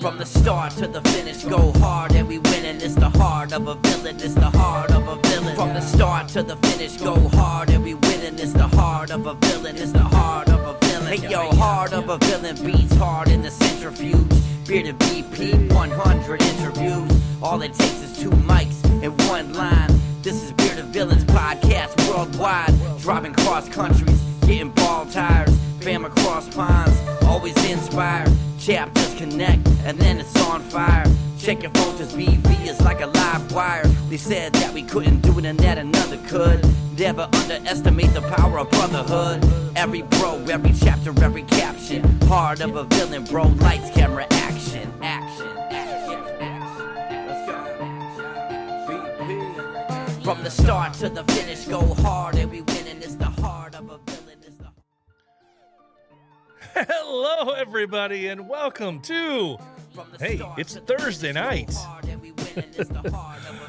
From the start to the finish, go hard and we winning. It's the heart of a villain, it's the heart of a villain. From the start to the finish, go hard and we winning. It's the heart of a villain, it's the heart of a villain. Hey yo, heart of a villain beats hard in the centrifuge. Bearded BP, 100 interviews. All it takes is 2 mics and 1 line. This is Bearded Villains podcast worldwide. Driving cross countries, getting ball tires. Fam across ponds, always inspired. Chapters connect, and then it's on fire. Check your filters, BV is like a live wire. They said that we couldn't do it and that another could. Never underestimate the power of brotherhood. Every bro, every chapter, every caption. Heart of a villain, bro, lights, camera, action. Action, action, action. Let's go. From the start to the finish, go hard and we winning. It's the heart of a villain. Hello, everybody, and welcome to, hey, it's Thursday night.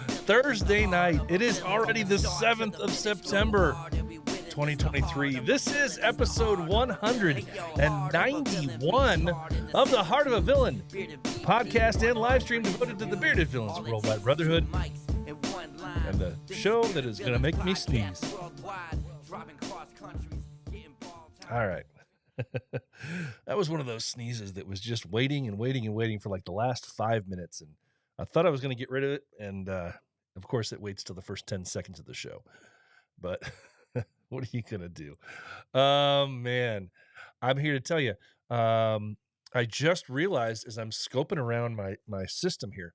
Thursday night. It is already the 7th of September, 2023. This is episode 191 of The Heart of a Villain, podcast and live stream devoted to the Bearded Villains Worldwide Brotherhood, and the show that is going to make me sneeze. All right. That was one of those sneezes that was just waiting and waiting and waiting for like the last 5 minutes. And I thought I was going to get rid of it. And of course, it waits till the first 10 seconds of the show. But what are you going to do? Man, I'm here to tell you. I just realized as I'm scoping around my system here,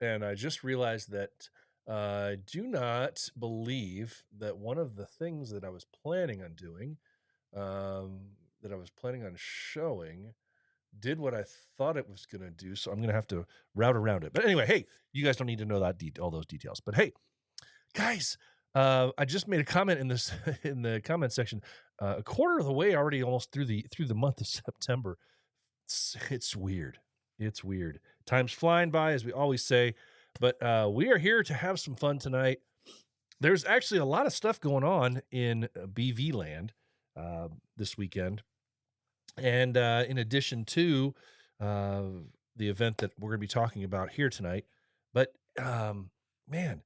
and I just realized that I do not believe that one of the things that I was planning on doing, that I was planning on showing, did what I thought it was going to do. So I'm going to have to route around it. But anyway, hey, you guys don't need to know that all those details. But hey, guys, I just made a comment in this in the comment section. A quarter of the way already, almost through the month of September. It's weird. It's weird. Time's flying by, as we always say. But we are here to have some fun tonight. There's actually a lot of stuff going on in BV land this weekend. And in addition to the event that we're going to be talking about here tonight, but man,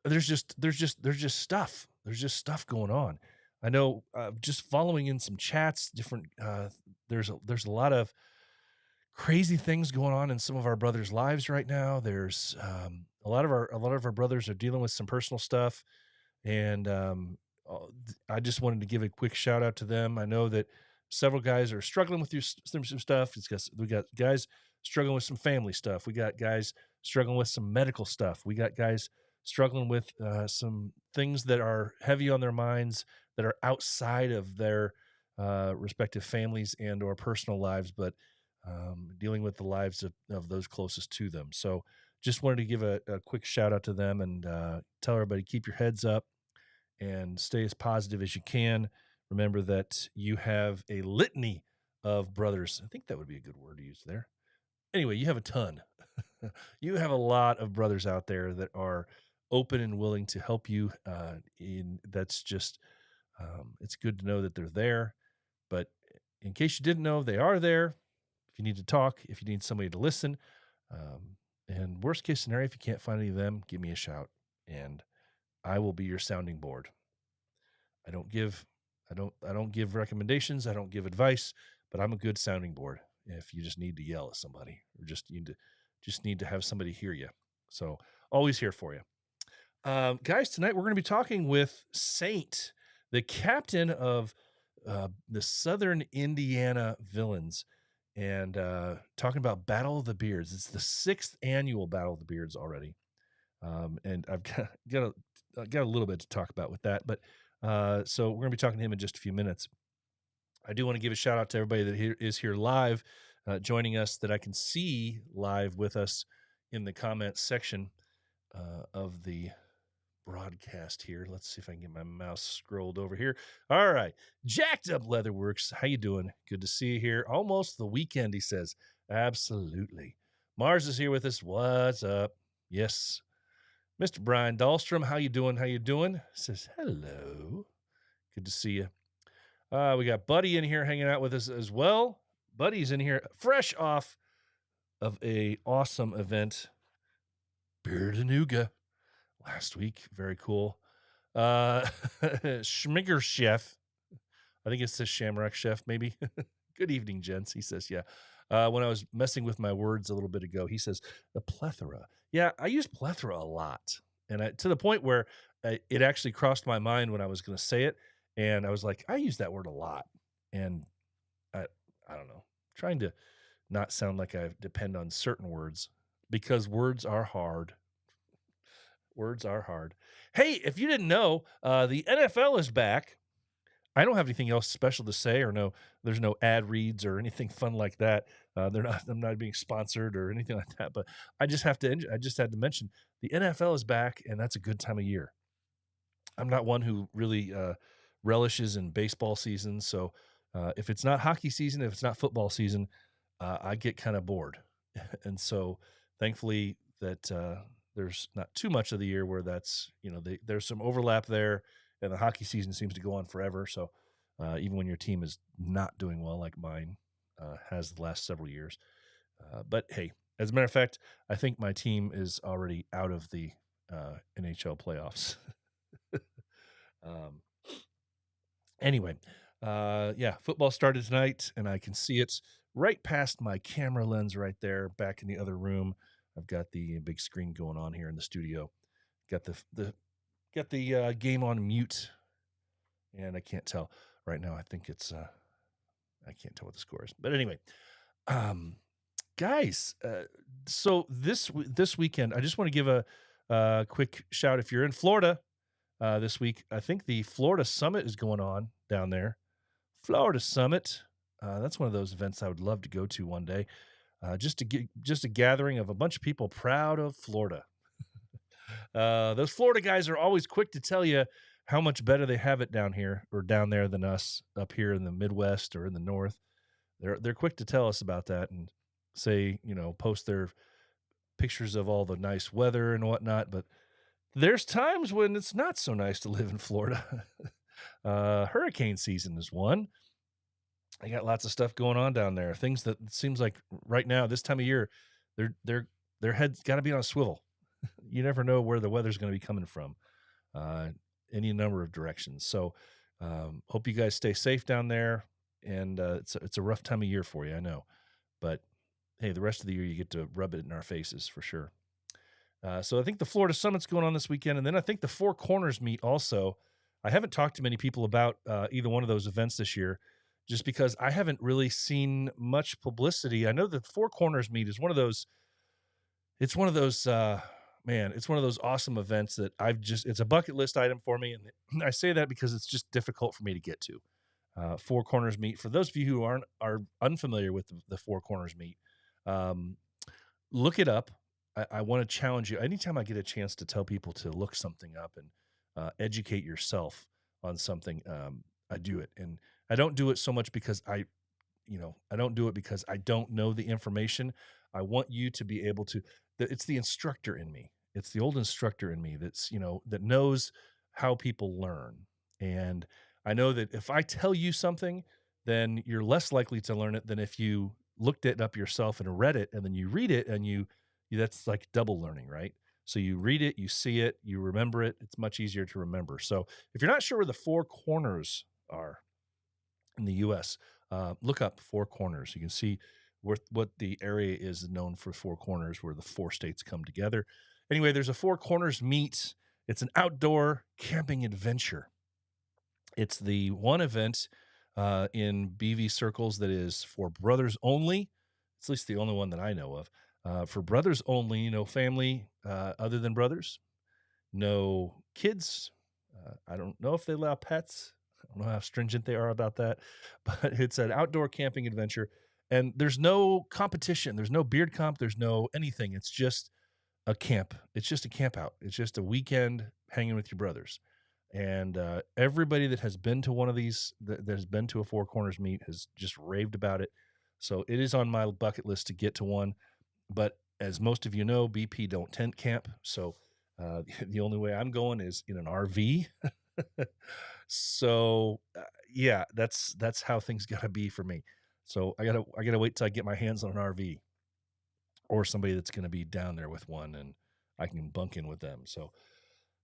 there's just stuff. There's just stuff going on. I know, just following in some chats, different. There's a lot of crazy things going on in some of our brothers' lives right now. There's a lot of our brothers are dealing with some personal stuff, and I just wanted to give a quick shout out to them. I know that several guys are struggling with some stuff. We got guys struggling with some family stuff. We got guys struggling with some medical stuff. We got guys struggling with some things that are heavy on their minds that are outside of their respective families and or personal lives, but dealing with the lives of those closest to them. So just wanted to give a quick shout out to them and tell everybody, keep your heads up and stay as positive as you can. Remember that you have a litany of brothers. I think that would be a good word to use there. Anyway, you have a ton. You have a lot of brothers out there that are open and willing to help you. That's just, it's good to know that they're there. But in case you didn't know, they are there. If you need to talk, if you need somebody to listen, and worst case scenario, if you can't find any of them, give me a shout, and I will be your sounding board. I don't give recommendations. I don't give advice, but I'm a good sounding board. If you just need to yell at somebody or just need to have somebody hear you. So always here for you. Guys, tonight we're going to be talking with Saint, the captain of the Southern Indiana Villains, and talking about Battle of the Beards. It's the 6th annual Battle of the Beards already. And I've got a little bit to talk about with that, but so we're going to be talking to him in just a few minutes. I do want to give a shout out to everybody that is here live, joining us, that I can see live with us in the comments section of the broadcast here. Let's see if I can get my mouse scrolled over here. All right. Jacked Up Leatherworks. How you doing? Good to see you here. Almost the weekend, he says. Absolutely. Mars is here with us. What's up? Yes. Mr. Brian Dahlstrom, how you doing? How you doing? Says hello. Good to see you. We got Buddy in here hanging out with us as well. Buddy's in here fresh off of a awesome event, Beardanuga, last week. Very cool. Schmiger Chef. I think it says Shamrock Chef, maybe. Good evening, gents. He says, yeah. When I was messing with my words a little bit ago, he says, the plethora. Yeah, I use plethora a lot. And to the point where it actually crossed my mind when I was going to say it. And I was like, I use that word a lot. And I, I don't know, trying to not sound like I depend on certain words because words are hard. Words are hard. Hey, if you didn't know, the NFL is back. I don't have anything else special to say, or no, there's no ad reads or anything fun like that. I'm not being sponsored or anything like that. But I just had to mention the NFL is back, and that's a good time of year. I'm not one who really relishes in baseball season, so if it's not hockey season, if it's not football season, I get kind of bored. And so, thankfully, that there's not too much of the year where that's there's some overlap there, and the hockey season seems to go on forever. So, even when your team is not doing well, like mine has the last several years, but hey, as a matter of fact, I think my team is already out of the NHL playoffs. Um, anyway, yeah, football started tonight, and I can see it right past my camera lens right there, back in the other room. I've got the big screen going on here in the studio. Got the game on mute, and I can't tell right now. I think it's I can't tell what the score is, but anyway, um, guys. So this weekend, I just want to give a quick shout. If you're in Florida, this week. I think the Florida Summit is going on down there. Florida Summit. That's one of those events I would love to go to one day. Just a gathering of a bunch of people proud of Florida. Those Florida guys are always quick to tell you how much better they have it down here or down there than us up here in the Midwest or in the North. They're quick to tell us about that and say, post their pictures of all the nice weather and whatnot. But there's times when it's not so nice to live in Florida. Hurricane season is one. I got lots of stuff going on down there. Things that it seems like right now, this time of year, their head's got to be on a swivel. You never know where the weather's going to be coming from, any number of directions. So, hope you guys stay safe down there. And it's a rough time of year for you, I know. But hey, the rest of the year you get to rub it in our faces for sure. So I think the Florida Summit's going on this weekend, and then I think the Four Corners meet also. I haven't talked to many people about either one of those events this year, just because I haven't really seen much publicity. I know that the Four Corners meet is one of those. It's one of those. Man, it's one of those awesome events that it's a bucket list item for me, and I say that because it's just difficult for me to get to. Four Corners meet. For those of you who are unfamiliar with the Four Corners meet, look it up. I want to challenge you. Anytime I get a chance to tell people to look something up and educate yourself on something, I do it. And I don't do it so much because I don't do it because I don't know the information. I want you to be able to. It's the instructor in me. It's the old instructor in me that knows how people learn. And I know that if I tell you something, then you're less likely to learn it than if you looked it up yourself and read it, and then you read it and that's like double learning, right? So you read it, you see it, you remember it. It's much easier to remember. So if you're not sure where the Four Corners are in the U.S., look up Four Corners. You can see what the area is known for. Four Corners, where the four states come together. Anyway, there's a Four Corners meet. It's an outdoor camping adventure. It's the one event in BV circles that is for brothers only. It's at least the only one that I know of. For brothers only, no family other than brothers, no kids. I don't know if they allow pets. I don't know how stringent they are about that, but it's an outdoor camping adventure, and there's no competition. There's no beard comp. There's no anything. It's just a camp. It's just a camp out. It's just a weekend hanging with your brothers. And everybody that has been to one of these, that has been to a Four Corners meet, has just raved about it. So it is on my bucket list to get to one. But as most of you know, BP don't tent camp. So the only way I'm going is in an RV. So yeah, that's how things got to be for me. So I gotta wait till I get my hands on an RV. or somebody that's going to be down there with one, and I can bunk in with them. So,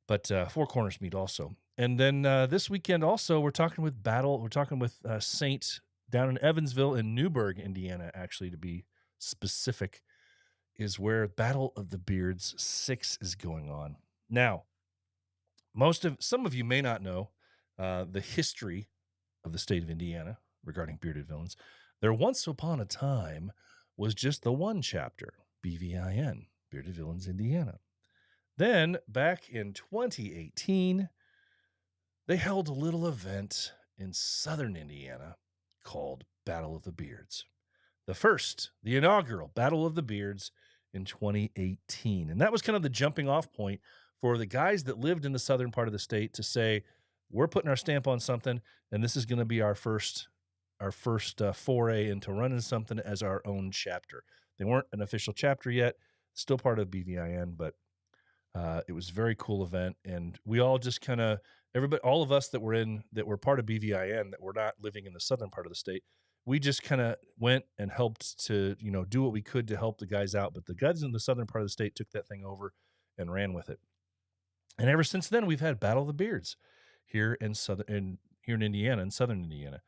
but Four Corners meet also. And then this weekend also, we're talking with Saint down in Evansville in Newburgh, Indiana, actually, to be specific, is where Battle of the Beards 6 is going on. Now, some of you may not know the history of the state of Indiana regarding bearded villains. There once upon a time was just the one chapter, BVIN, Bearded Villains Indiana. Then, back in 2018, they held a little event in southern Indiana called Battle of the Beards. The inaugural Battle of the Beards in 2018. And that was kind of the jumping off point for the guys that lived in the southern part of the state to say, we're putting our stamp on something, and this is going to be our first foray into running something as our own chapter. They weren't an official chapter yet, still part of BVIN, but it was a very cool event, and we all just kind of all of us that were part of BVIN that were not living in the southern part of the state, we just kind of went and helped to do what we could to help the guys out. But the guys in the southern part of the state took that thing over and ran with it, and ever since then we've had Battle of the Beards here in Indiana, in southern Indiana.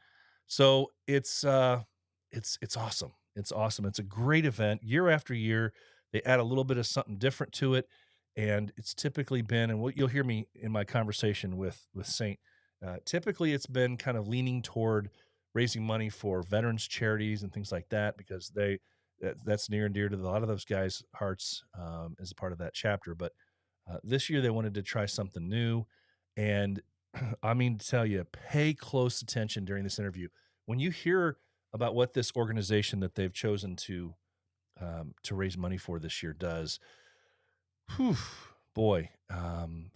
So it's awesome. It's awesome. It's a great event year after year. They add a little bit of something different to it. And it's typically been, and what you'll hear me in my conversation with Saint, typically it's been kind of leaning toward raising money for veterans charities and things like that, because that's near and dear to a lot of those guys' hearts as a part of that chapter. But this year they wanted to try something new. And I mean to tell you, pay close attention during this interview. When you hear about what this organization that they've chosen to raise money for this year does, whew, boy,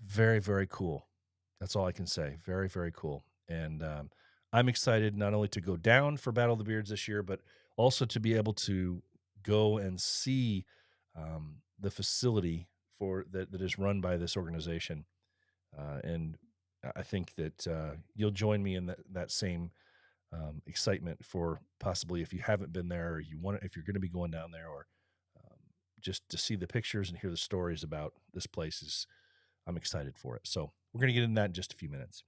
very, very cool. That's all I can say. Very, very cool. And I'm excited not only to go down for Battle of the Beards this year, but also to be able to go and see the facility that is run by this organization. And I think that you'll join me in that same excitement for possibly, if you haven't been there, or if you're going to be going down there, or just to see the pictures and hear the stories about this place. I'm excited for it. So we're going to get into that in just a few minutes.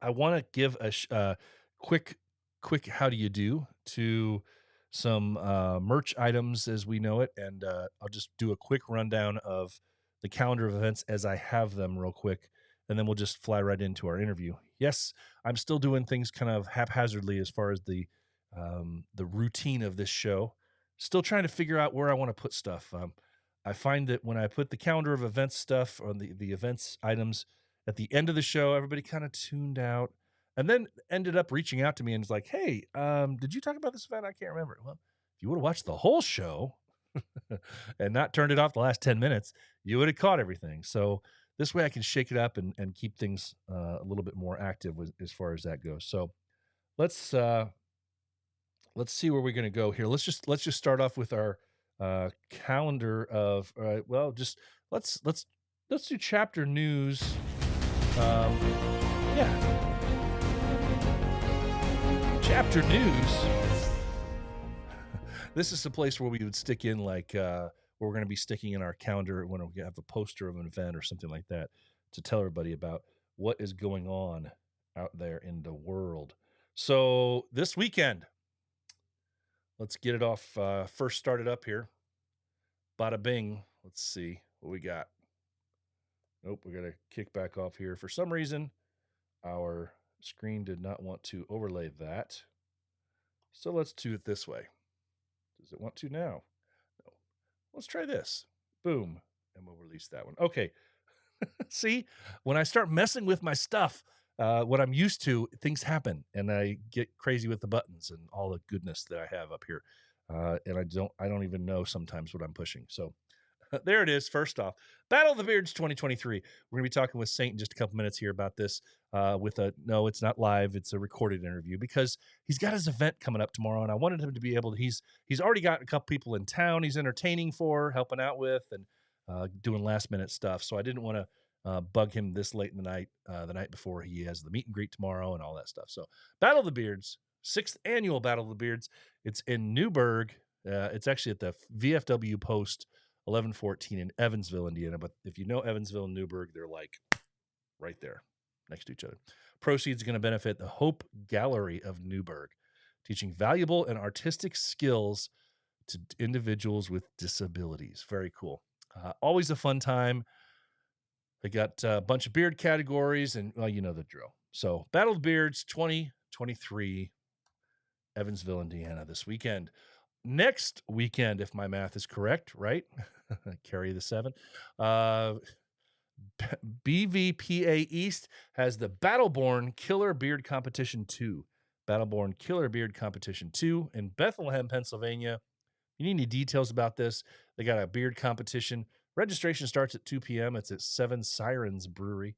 I want to give a quick how do you do to some merch items as we know it, and I'll just do a quick rundown of the calendar of events as I have them real quick, and then we'll just fly right into our interview. Yes, I'm still doing things kind of haphazardly as far as the routine of this show. Still trying to figure out where I want to put stuff. I find that when I put the calendar of events stuff on the events items at the end of the show, everybody kind of tuned out, and then ended up reaching out to me and was like, "Hey, did you talk about this event? I can't remember." Well, if you would have watched the whole show and not turned it off the last 10 minutes, you would have caught everything. So this way I can shake it up and keep things a little bit more active as far as that goes. So let's see where we're going to go here. Let's just start off with our calendar of let's do chapter news. Chapter news. This is the place where we would stick in where we're going to be sticking in our calendar when we have a poster of an event or something like that to tell everybody about what is going on out there in the world. So this weekend, let's get it off. First started up here. Bada bing. Let's see what we got. Nope, we got to kick back off here. For some reason, our screen did not want to overlay that. So let's do it this way. Does it want to now? No. Let's try this. Boom. And we'll release that one. Okay. See, when I start messing with my stuff, what I'm used to, things happen, and I get crazy with the buttons and all the goodness that I have up here. And I don't even know sometimes what I'm pushing. So there it is. First off, Battle of the Beards 2023. We're going to be talking with Saint in just a couple minutes here about this no, it's not live. It's a recorded interview because he's got his event coming up tomorrow, and I wanted him to be able to, he's already got a couple people in town he's entertaining for, helping out with, and doing last minute stuff. So I didn't want to bug him this late in the night before he has the meet and greet tomorrow and all that stuff. So Battle of the Beards, 6th annual Battle of the Beards. It's in Newburgh, It's actually at the VFW Post 1114 in Evansville, Indiana. But if you know Evansville and Newburgh, they're like right there next to each other. Proceeds are going to benefit the Hope Gallery of Newburgh, teaching valuable and artistic skills to individuals with disabilities. Very cool. Always a fun time. They got a bunch of beard categories, and well, you know the drill. So Battle of Beards 2023, Evansville, Indiana this weekend. Next weekend, if my math is correct, right? Carry the 7. BVPA East has the Battleborn Killer Beard Competition 2. Battleborn Killer Beard Competition 2 in Bethlehem, Pennsylvania. You need any details about this? They got a beard competition. Registration starts at 2 p.m. It's at 7 Sirens Brewery.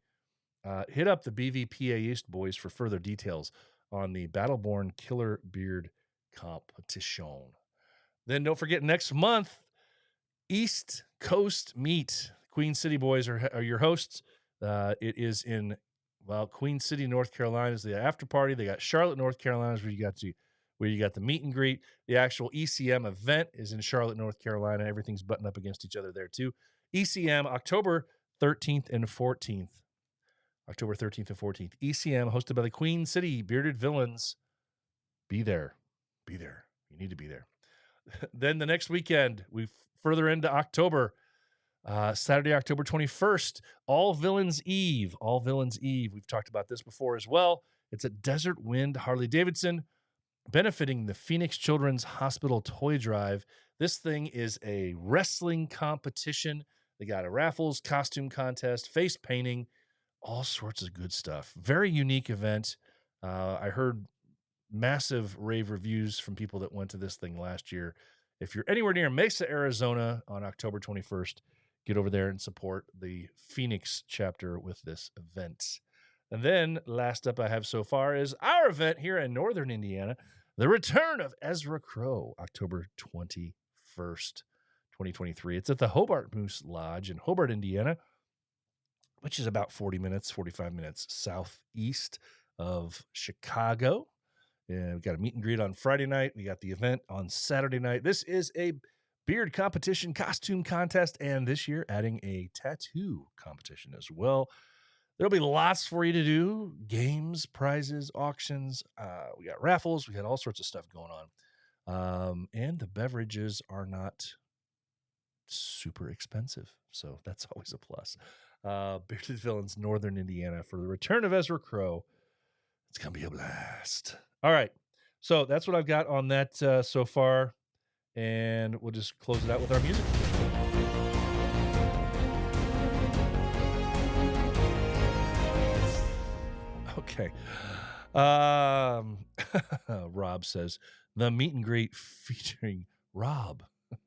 Hit up the BVPA East boys for further details on the Battleborn Killer Beard Competition. Then don't forget, next month, East Coast Meet. Queen City boys are your hosts. It is in, Queen City, North Carolina is the after party. They got Charlotte, North Carolina, where you got the meet and greet. The actual ECM event is in Charlotte, North Carolina. Everything's buttoned up against each other there too. ECM, October 13th and 14th. October 13th and 14th. ECM, hosted by the Queen City Bearded Villains. Be there. Be there. You need to be there. Then the next weekend, we further into October, Saturday, October 21st, All Villains Eve. All Villains Eve. We've talked about this before as well. It's at Desert Wind Harley-Davidson, benefiting the Phoenix Children's Hospital Toy Drive. This thing is a wrestling competition. They got a raffles, costume contest, face painting, all sorts of good stuff. Very unique event. I heard massive rave reviews from people that went to this thing last year. If you're anywhere near Mesa, Arizona on October 21st, get over there and support the Phoenix chapter with this event. And then last up I have so far is our event here in Northern Indiana, the return of Ezra Crow, October 21st, 2023. It's at the Hobart Moose Lodge in Hobart, Indiana, which is about 45 minutes southeast of Chicago. And we got a meet and greet on Friday night. We got the event on Saturday night. This is a beard competition, costume contest, and this year adding a tattoo competition as well. There'll be lots for you to do. Games, prizes, auctions. We got raffles. We got all sorts of stuff going on. And the beverages are not super expensive. So that's always a plus. Bearded Villains, Northern Indiana, for the return of Ezra Crow. It's going to be a blast. All right. So that's what I've got on that so far. And we'll just close it out with our music. Okay. Rob says, the meet and greet featuring Rob.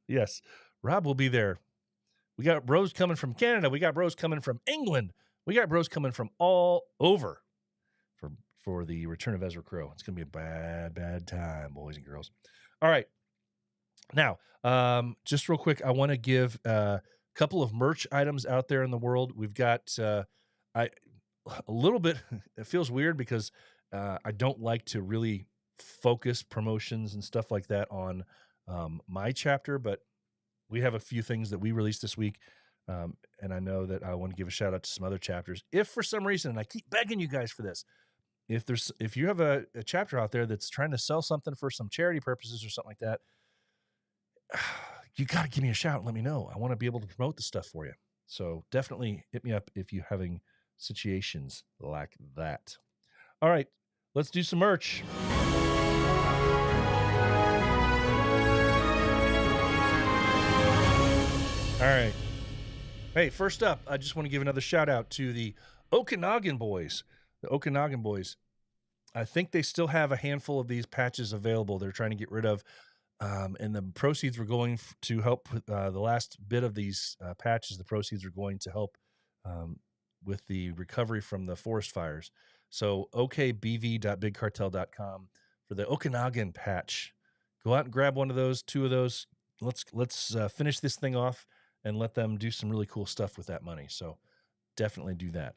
Yes, Rob will be there. We got bros coming from Canada. We got bros coming from England. We got bros coming from all over for the return of Ezra Crow. It's going to be a bad, bad time, boys and girls. All right. Now, just real quick, I want to give a couple of merch items out there in the world. We've got a little bit, it feels weird because I don't like to really focus promotions and stuff like that on my chapter, but we have a few things that we released this week. And I know that I want to give a shout out to some other chapters. If for some reason, and I keep begging you guys for this, if you have a chapter out there that's trying to sell something for some charity purposes or something like that, you got to give me a shout and let me know. I want to be able to promote the stuff for you. So definitely hit me up if you're having situations like that. All right, let's do some merch. All right. Hey, first up, I just want to give another shout out to the Okanagan boys. The Okanagan boys. I think they still have a handful of these patches available. They're trying to get rid of. And the proceeds were going to help with the last bit of these patches. The proceeds are going to help with the recovery from the forest fires. So okbv.bigcartel.com for the Okanagan patch. Go out and grab one of those, two of those. Let's finish this thing off and let them do some really cool stuff with that money. So definitely do that.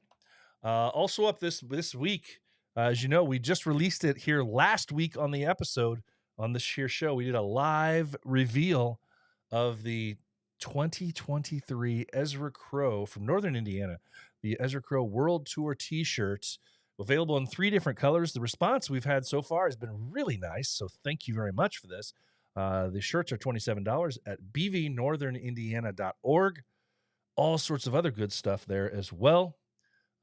Also up this week, as you know, we just released it here last week on the episode on this here show, we did a live reveal of the 2023 Ezra Crow from Northern Indiana, the Ezra Crow World Tour T-shirts, available in 3 different colors. The response we've had so far has been really nice, so thank you very much for this. The shirts are $27 at bvnorthernindiana.org. All sorts of other good stuff there as well.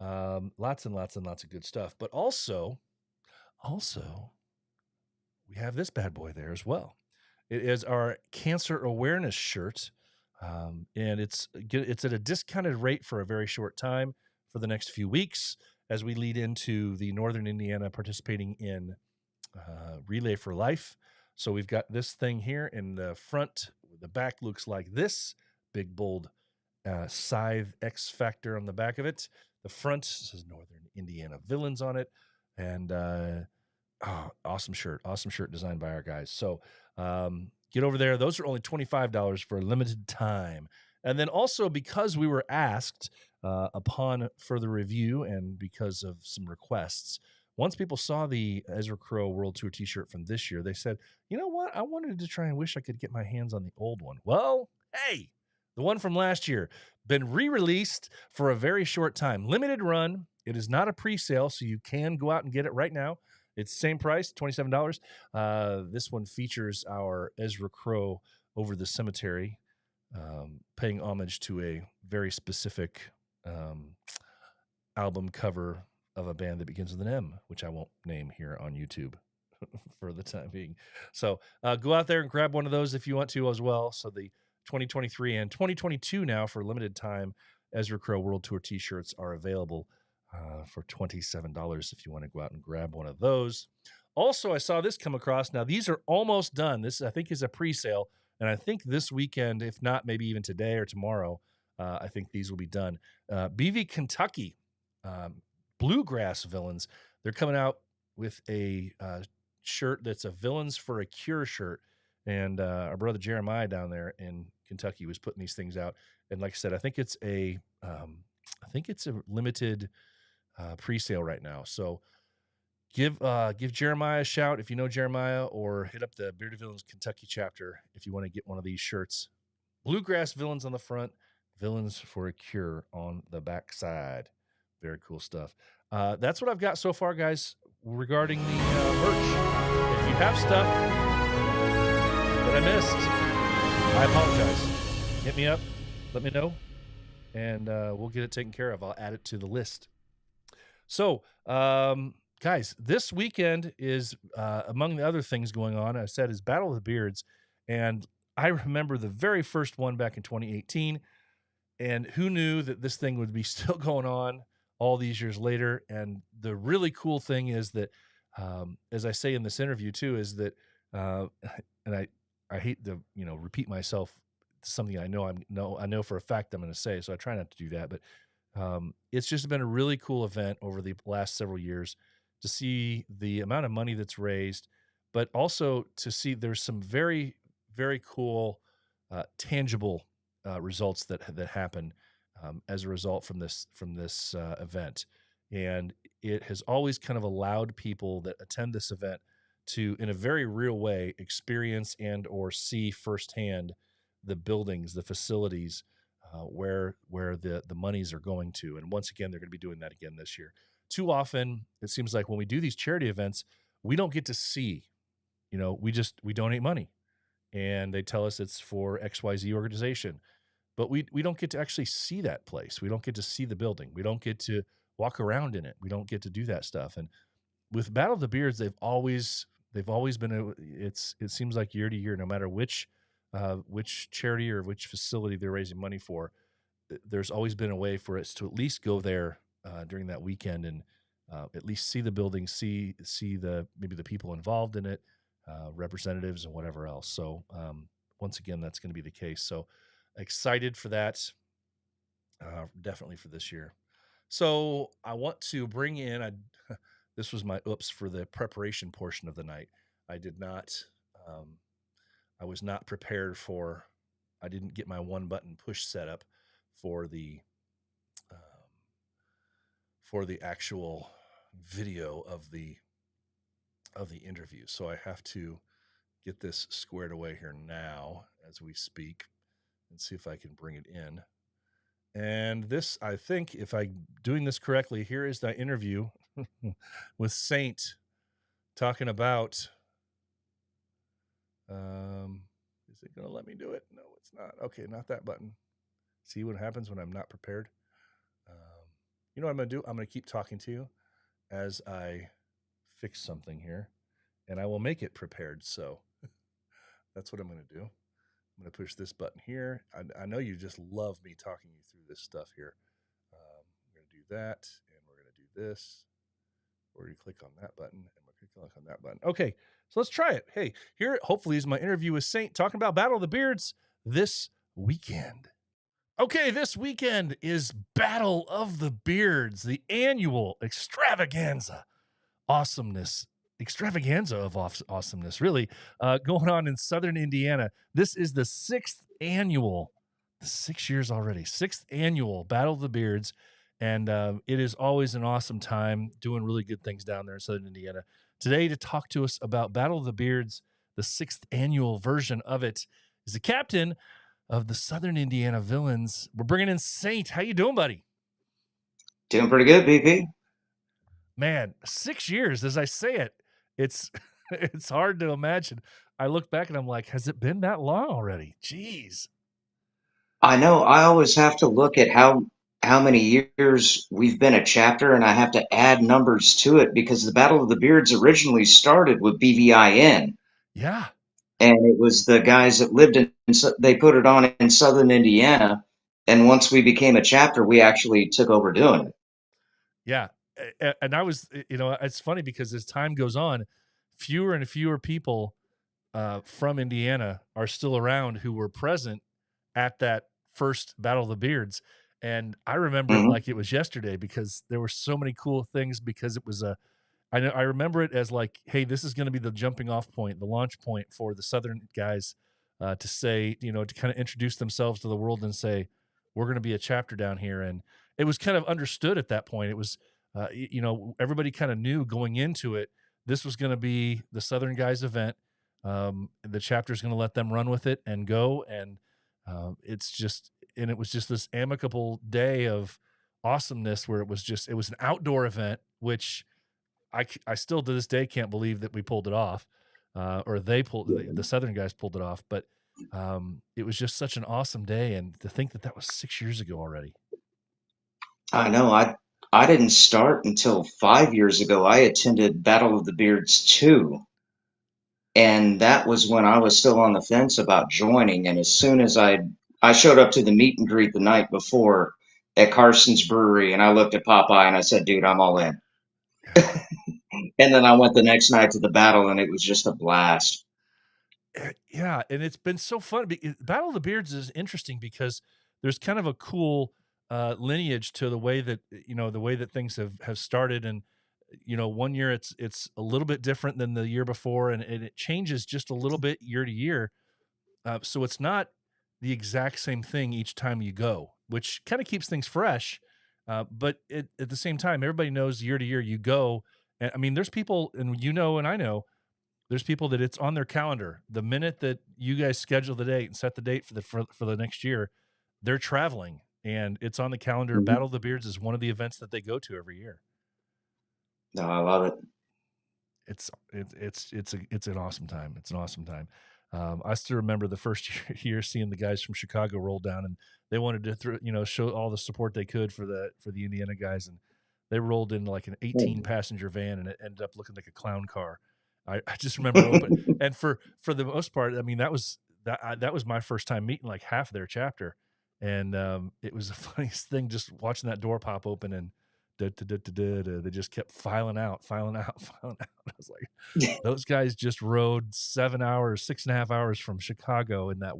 Lots and lots and lots of good stuff. But also, we have this bad boy there as well. It is our cancer awareness shirt, and it's at a discounted rate for a very short time for the next few weeks as we lead into the Northern Indiana participating in Relay for Life. So we've got this thing here in the front. The back looks like this, big, bold Scythe X Factor on the back of it. The front says Northern Indiana Villains on it. And awesome shirt designed by our guys. So get over there. Those are only $25 for a limited time. And then also, because we were asked upon further review and because of some requests, once people saw the Ezra Crow World Tour T-shirt from this year, they said, you know what? I wanted to try and wish I could get my hands on the old one. Well, hey, the one from last year, been re-released for a very short time. Limited run. It is not a pre-sale, so you can go out and get it right now. It's the same price, $27. This one features our Ezra Crow over the cemetery, paying homage to a very specific album cover of a band that begins with an M, which I won't name here on YouTube for the time being. So go out there and grab one of those if you want to as well. So the 2023 and 2022 now for limited time Ezra Crow World Tour T-shirts are available for $27 if you want to go out and grab one of those. Also, I saw this come across. Now, these are almost done. This, I think, is a pre-sale, and I think this weekend, if not maybe even today or tomorrow, I think these will be done. BV Kentucky Bluegrass Villains, they're coming out with a shirt that's a Villains for a Cure shirt, and our brother Jeremiah down there in Kentucky was putting these things out. And like I said, I think it's a limited pre-sale right now. So give Jeremiah a shout if you know Jeremiah, or hit up the Bearded Villains Kentucky chapter if you want to get one of these shirts. Bluegrass Villains on the front, Villains for a Cure on the back side. Very cool stuff. That's what I've got so far, guys, regarding the merch. If you have stuff that I missed, I apologize. Hit me up, let me know, and we'll get it taken care of. I'll add it to the list. So, guys, this weekend is, among the other things going on, I said, is Battle of the Beards. And I remember the very first one back in 2018. And who knew that this thing would be still going on all these years later? And the really cool thing is that, as I say in this interview too, is that, and I hate to, repeat myself, something I know for a fact I'm going to say, so I try not to do that. But it's just been a really cool event over the last several years to see the amount of money that's raised, but also to see there's some very, very cool, tangible results that happen as a result from this event. And it has always kind of allowed people that attend this event to, in a very real way, experience and or see firsthand the buildings, the facilities, where the monies are going to. And once again, they're going to be doing that again this year. Too often, it seems like when we do these charity events, we don't get to see, we donate money and they tell us it's for XYZ organization, but we don't get to actually see that place. We don't get to see the building. We don't get to walk around in it. We don't get to do that stuff. And with Battle of the Beards, they've always been, it seems like year to year, no matter which charity or which facility they're raising money for, there's always been a way for us to at least go there during that weekend and at least see the building, see maybe the people involved in it, representatives and whatever else. So once again, that's going to be the case. So excited for that, definitely for this year. So I want to bring in, this was my oops for the preparation portion of the night. I was not prepared I didn't get my one button push set up for the actual video of the interview. So I have to get this squared away here now as we speak and see if I can bring it in. And this, I think, if I'm doing this correctly, here is the interview with Saint talking about. Is it going to let me do it? No, it's not. Okay, not that button. See what happens when I'm not prepared? You know what I'm going to do? I'm going to keep talking to you as I fix something here, and I will make it prepared. So that's what I'm going to do. I'm going to push this button here. I know you just love me talking you through this stuff here. We're going to do that, and we're going to do this. Or you click on that button, and we're going to click on that button. Okay, so let's try it. Hey, here hopefully is my interview with Saint talking about Battle of the Beards this weekend. Okay, this weekend is Battle of the Beards, the annual extravaganza of awesomeness, really, going on in southern Indiana. This is the 6th annual, 6 years already, 6th annual Battle of the Beards, and it is always an awesome time doing really good things down there in southern Indiana. Today, to talk to us about Battle of the Beards, the 6th annual version of it, is the captain of the Southern Indiana Villains. We're bringing in Saint. How you doing, buddy? Doing pretty good, BP. Man, 6 years, as I say it, it's it's hard to imagine. I look back and I'm like, has it been that long already? Jeez. I know I always have to look at how many years we've been a chapter, and I have to add numbers to it because the Battle of the Beards originally started with BVIN, Yeah. and it was the guys that lived they put it on in southern Indiana, and once we became a chapter, we actually took over doing it. Yeah. And I was, it's funny because as time goes on, fewer and fewer people from Indiana are still around who were present at that first Battle of the Beards. And I remember it hmm like it was yesterday because there were so many cool things because it was I remember it as like, hey, this is going to be the jumping off point, the launch point for the Southern guys to say, to kind of introduce themselves to the world and say, we're going to be a chapter down here. And it was kind of understood at that point. It was, everybody kind of knew going into it, this was going to be the Southern guys event. The chapter is going to let them run with it and go. And it was just this amicable day of awesomeness where it was an outdoor event, which I still to this day can't believe that we pulled it off, or the Southern guys pulled it off. But it was just such an awesome day, and to think that that was 6 years ago already. I know I didn't start until 5 years ago. I attended Battle of the Beards 2. And that was when I was still on the fence about joining. And as soon as I showed up to the meet and greet the night before at Carson's Brewery, and I looked at Popeye and I said, "Dude, I'm all in." Yeah. And then I went the next night to the battle, and it was just a blast. Yeah, and it's been so fun. Battle of the Beards is interesting because there's kind of a cool lineage to the way that things have started, and 1 year it's a little bit different than the year before, and it changes just a little bit year to year. So it's not the exact same thing each time you go, which kind of keeps things fresh. But at the same time, everybody knows year to year you go. And I mean, there's people, and and I know, there's people that it's on their calendar. The minute that you guys schedule the date and set the date for the next year, they're traveling, and it's on the calendar. Mhm. Battle of the Beards is one of the events that they go to every year. No, I love it. It's an awesome time. It's an awesome time. I still remember the first year seeing the guys from Chicago roll down, and they wanted to show all the support they could for the Indiana guys, and they rolled in like an 18 passenger van, and it ended up looking like a clown car. I just remember open, and for the most part, I mean that was my first time meeting like half of their chapter, and it was the funniest thing just watching that door pop open and they just kept filing out. I was like, those guys just rode 7 hours, 6.5 hours from Chicago in that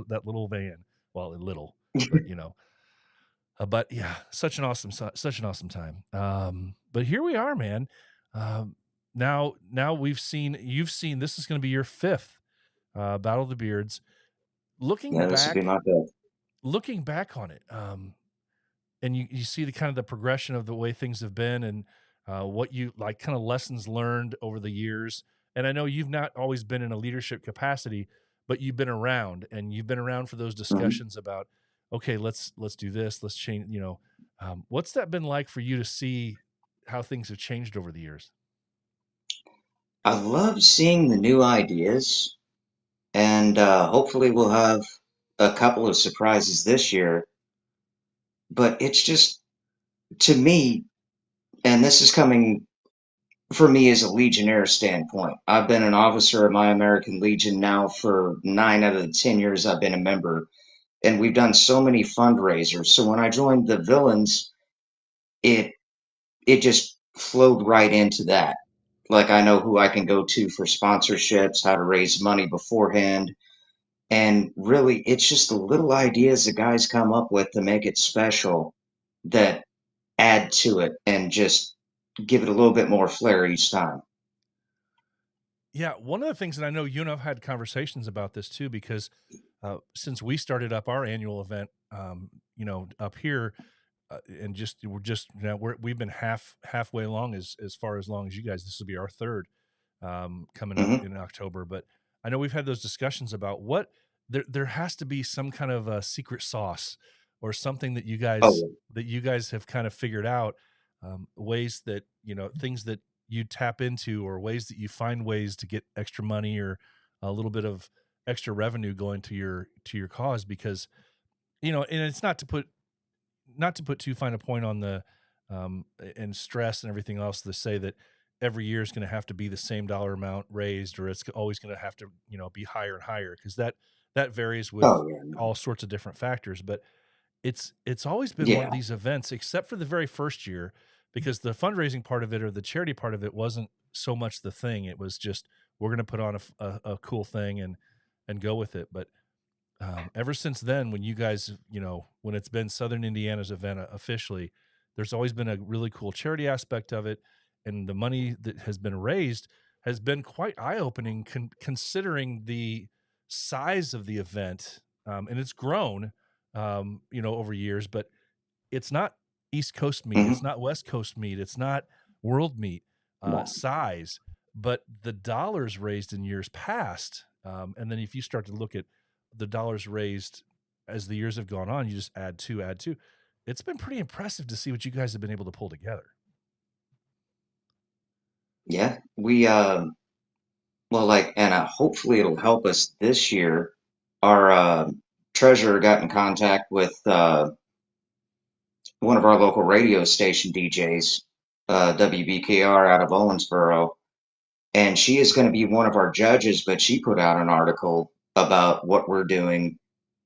that little van. Well, little, but but yeah, such an awesome time. But here we are, man. Now you've seen this is going to be your 5th Battle of the Beards. Looking Yeah, this would be back, my best. on it, and you see the kind of the progression of the way things have been, and what you like kind of lessons learned over the years, And I know you've not always been in a leadership capacity, but you've been around, and you've been around for those Mhm. discussions about, okay, let's do this, let's change. What's that been like for you to see how things have changed over the years? I love seeing the new ideas, and hopefully we'll have a couple of surprises this year. But it's just, to me, and this is coming for me as a Legionnaire standpoint. I've been an officer of my American Legion now for 9 out of the 10 years I've been a member, and we've done so many fundraisers. So when I joined the Villains, it it just flowed right into that. Like, I know who I can go to for sponsorships, how to raise money beforehand, and really, it's just the little ideas the guys come up with to make it special that add to it and just give it a little bit more flair each time. Yeah, one of the things, and I know you and I've had conversations about this too, because since we started up our annual event, up here, and just we're just we've been halfway along, as far as long as you guys. This will be our third, coming up Mhm. in October. But I know we've had those discussions about what there has to be some kind of a secret sauce or something Oh, that you guys have kind of figured out, ways that things that you tap into, or ways that you find ways to get extra money or a little bit of extra revenue going to your cause. Because and it's not to put too fine a point on the and stress and everything else, to say that every year is going to have to be the same dollar amount raised, or it's always going to have to be higher and higher, because that varies with oh, yeah, no. all sorts of different factors. But it's always been one of Yeah, these events, except for the very first year, because the fundraising part of it, or the charity part of it, wasn't so much the thing. It was just, we're going to put on a cool thing and go with it. But ever since then, when you guys, when it's been Southern Indiana's event, officially, there's always been a really cool charity aspect of it, and the money that has been raised has been quite eye opening, considering the size of the event, and it's grown, over years. But it's not East Coast meet, it's mhm, not West Coast meet, it's not world meet no, size, but the dollars raised in years past. And then if you start to look at the dollars raised as the years have gone on, you just add two, add two. It's been pretty impressive to see what you guys have been able to pull together. yeah, well, like, and hopefully it'll help us this year. Our treasurer got in contact with one of our local radio station DJs, WBKR out of Owensboro, and she is going to be one of our judges. But she put out an article about what we're doing,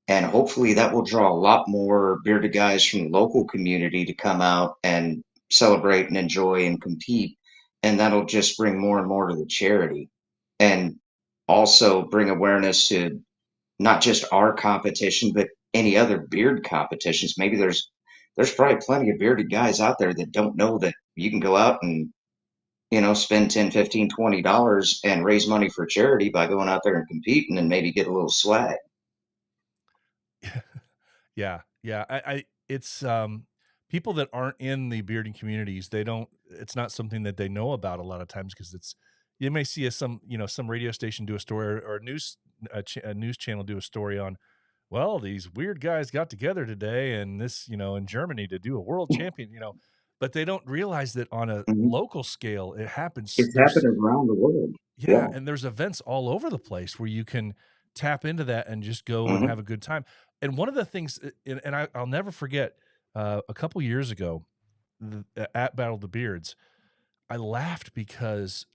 and hopefully that will draw a lot more bearded guys from the local community to come out and celebrate and enjoy and compete, and that'll just bring more and more to the charity, and also bring awareness to not just our competition, but any other beard competitions. Maybe there's probably plenty of bearded guys out there that don't know that you can go out and spend 10, 15, $20 and raise money for charity by going out there and competing and maybe get a little swag. Yeah, yeah. It's people that aren't in the bearding communities, they don't. It's not something that they know about a lot of times, because it's, you may see some radio station do a story, or a news channel do a story on, well, these weird guys got together today, and this, in Germany, to do a world champion, but they don't realize that on a Mhm. local scale it happens. It's happening around the world. Yeah, Yeah. and there's events all over the place where you can tap into that and just go and Hmm. have a good time. And one of the things, and I'll never forget, a couple years ago, at Battle of the Beards, I laughed because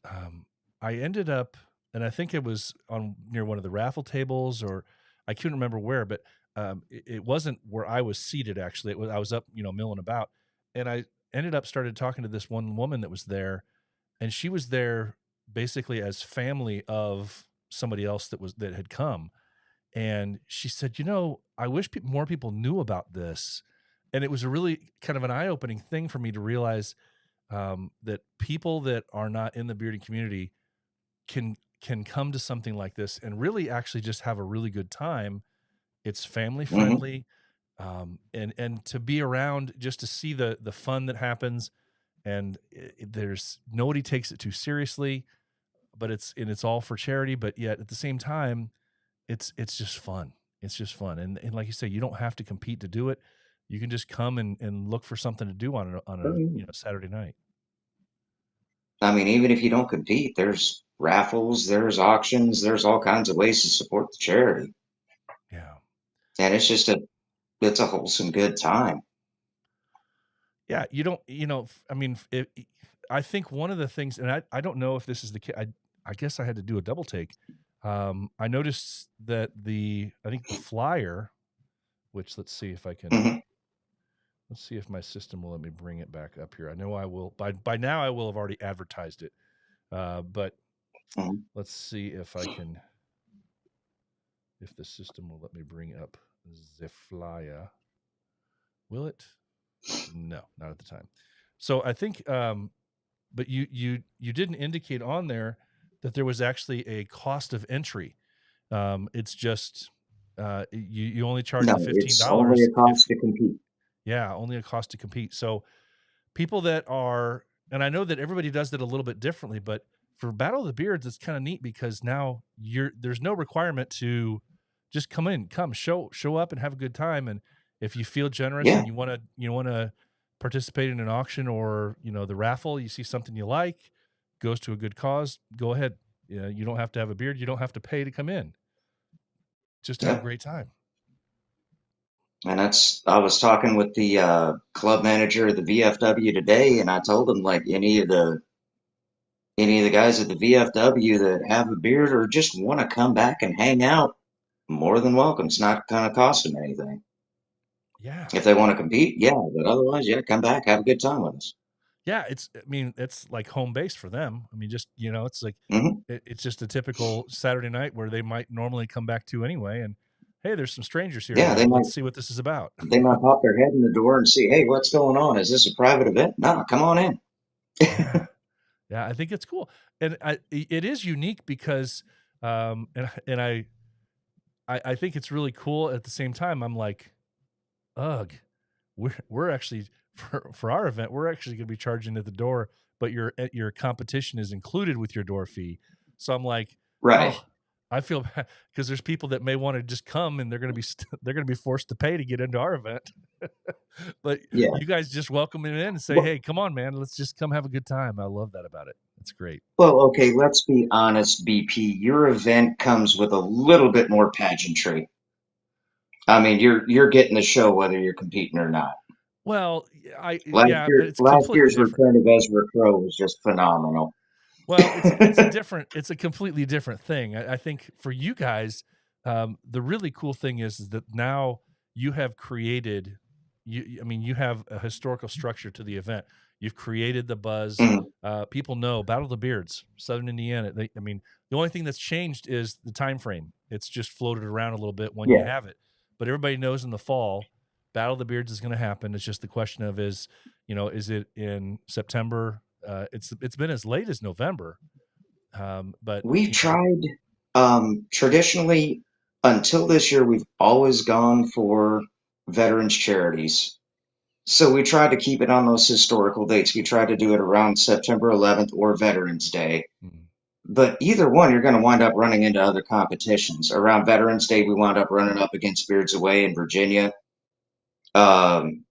I ended up, and I think it was on near one of the raffle tables, or I couldn't remember where, but it wasn't where I was seated. Actually, I was up, milling about, and I ended up started talking to this one woman that was there, and she was there basically as family of somebody else that had come. And she said, I wish more people knew about this. And it was a really kind of an eye-opening thing for me to realize, that people that are not in the bearding community can come to something like this and really actually just have a really good time. It's family Hmm. friendly, and to be around, just to see the fun that happens, and there's nobody takes it too seriously. but it's all for charity, but yet at the same time, it's just fun. It's just fun. And like you say, you don't have to compete to do it. You can just come and look for something to do on a Saturday night. I mean, even if you don't compete, there's raffles, there's auctions, there's all kinds of ways to support the charity. Yeah. And it's a wholesome good time. Yeah, you don't, I mean, I think one of the things, and I don't know if this is the case. I guess I had to do a double take. I noticed that I think the flyer, which let's see if I can, Mhm. let's see if my system will let me bring it back up here. I know I will, by now I will have already advertised it. But Mhm. let's see if I can, if the system will let me bring up the flyer. Will it? No, not at the time. So I think, but you didn't indicate on there that there was actually a cost of entry. It's just you only charge No, the it's only $15 a cost to compete. only a cost to compete. So people that are, and I know that everybody does that a little bit differently, but for Battle of the Beards, it's kind of neat because now there's no requirement to just come show up and have a good time. And if you feel generous Yeah, and you want to participate in an auction or the raffle, you see something you like, goes to a good cause, go ahead. You don't have to have a beard, you don't have to pay to come in. Just have a yeah. great time. And I was talking with the club manager of the VFW today, and I told him like any of the guys at the VFW that have a beard or just want to come back and hang out, more than welcome. It's not going to cost them anything. Yeah. If they want to compete, yeah, but otherwise, yeah, come back, have a good time with us. Yeah, it's like home base for them. I mean, just, it's like, Hmm. it's just a typical Saturday night where they might normally come back to anyway. And hey, there's some strangers here Yeah, today. Let's see what this is about. they might pop their head in the door and see, hey, what's going on? Is this a private event? No, come on in. Yeah. Yeah. I think it's cool. And it is unique because, I think it's really cool. At the same time, I'm like, ugh, we're actually for our event, we're actually going to be charging at the door, but your competition is included with your door fee. So I'm like, Right. oh, I feel bad because there's people that may want to just come and they're going to be they're going to be forced to pay to get into our event. But Yeah. you guys just welcome them in and say, Well, hey, come on, man, let's just come have a good time. I love that about it. It's great. well, okay, let's be honest, BP. Your event comes with a little bit more pageantry. I mean, you're getting the show whether you're competing or not. Well, yeah, but it's Last completely year's different. return of Ezra Crow was just phenomenal. Well, it's a completely different thing. I think for you guys, the really cool thing is that now you have created, I mean, you have a historical structure to the event. You've created the buzz. Mhm. People know Battle of the Beards, Southern Indiana. I mean, the only thing that's changed is the time frame. It's just floated around a little bit when you Yeah, have it, but everybody knows in the fall, Battle of the Beards is going to happen. It's just the question of is it in September? It's been as late as November, but we've tried traditionally until this year. We've always gone for veterans charities. So we tried to keep it on those historical dates. We tried to do it around September 11th or Veterans Day. mm, But either one, you're going to wind up running into other competitions. Around Veterans Day, we wound up running up against Beards Away in Virginia. Um,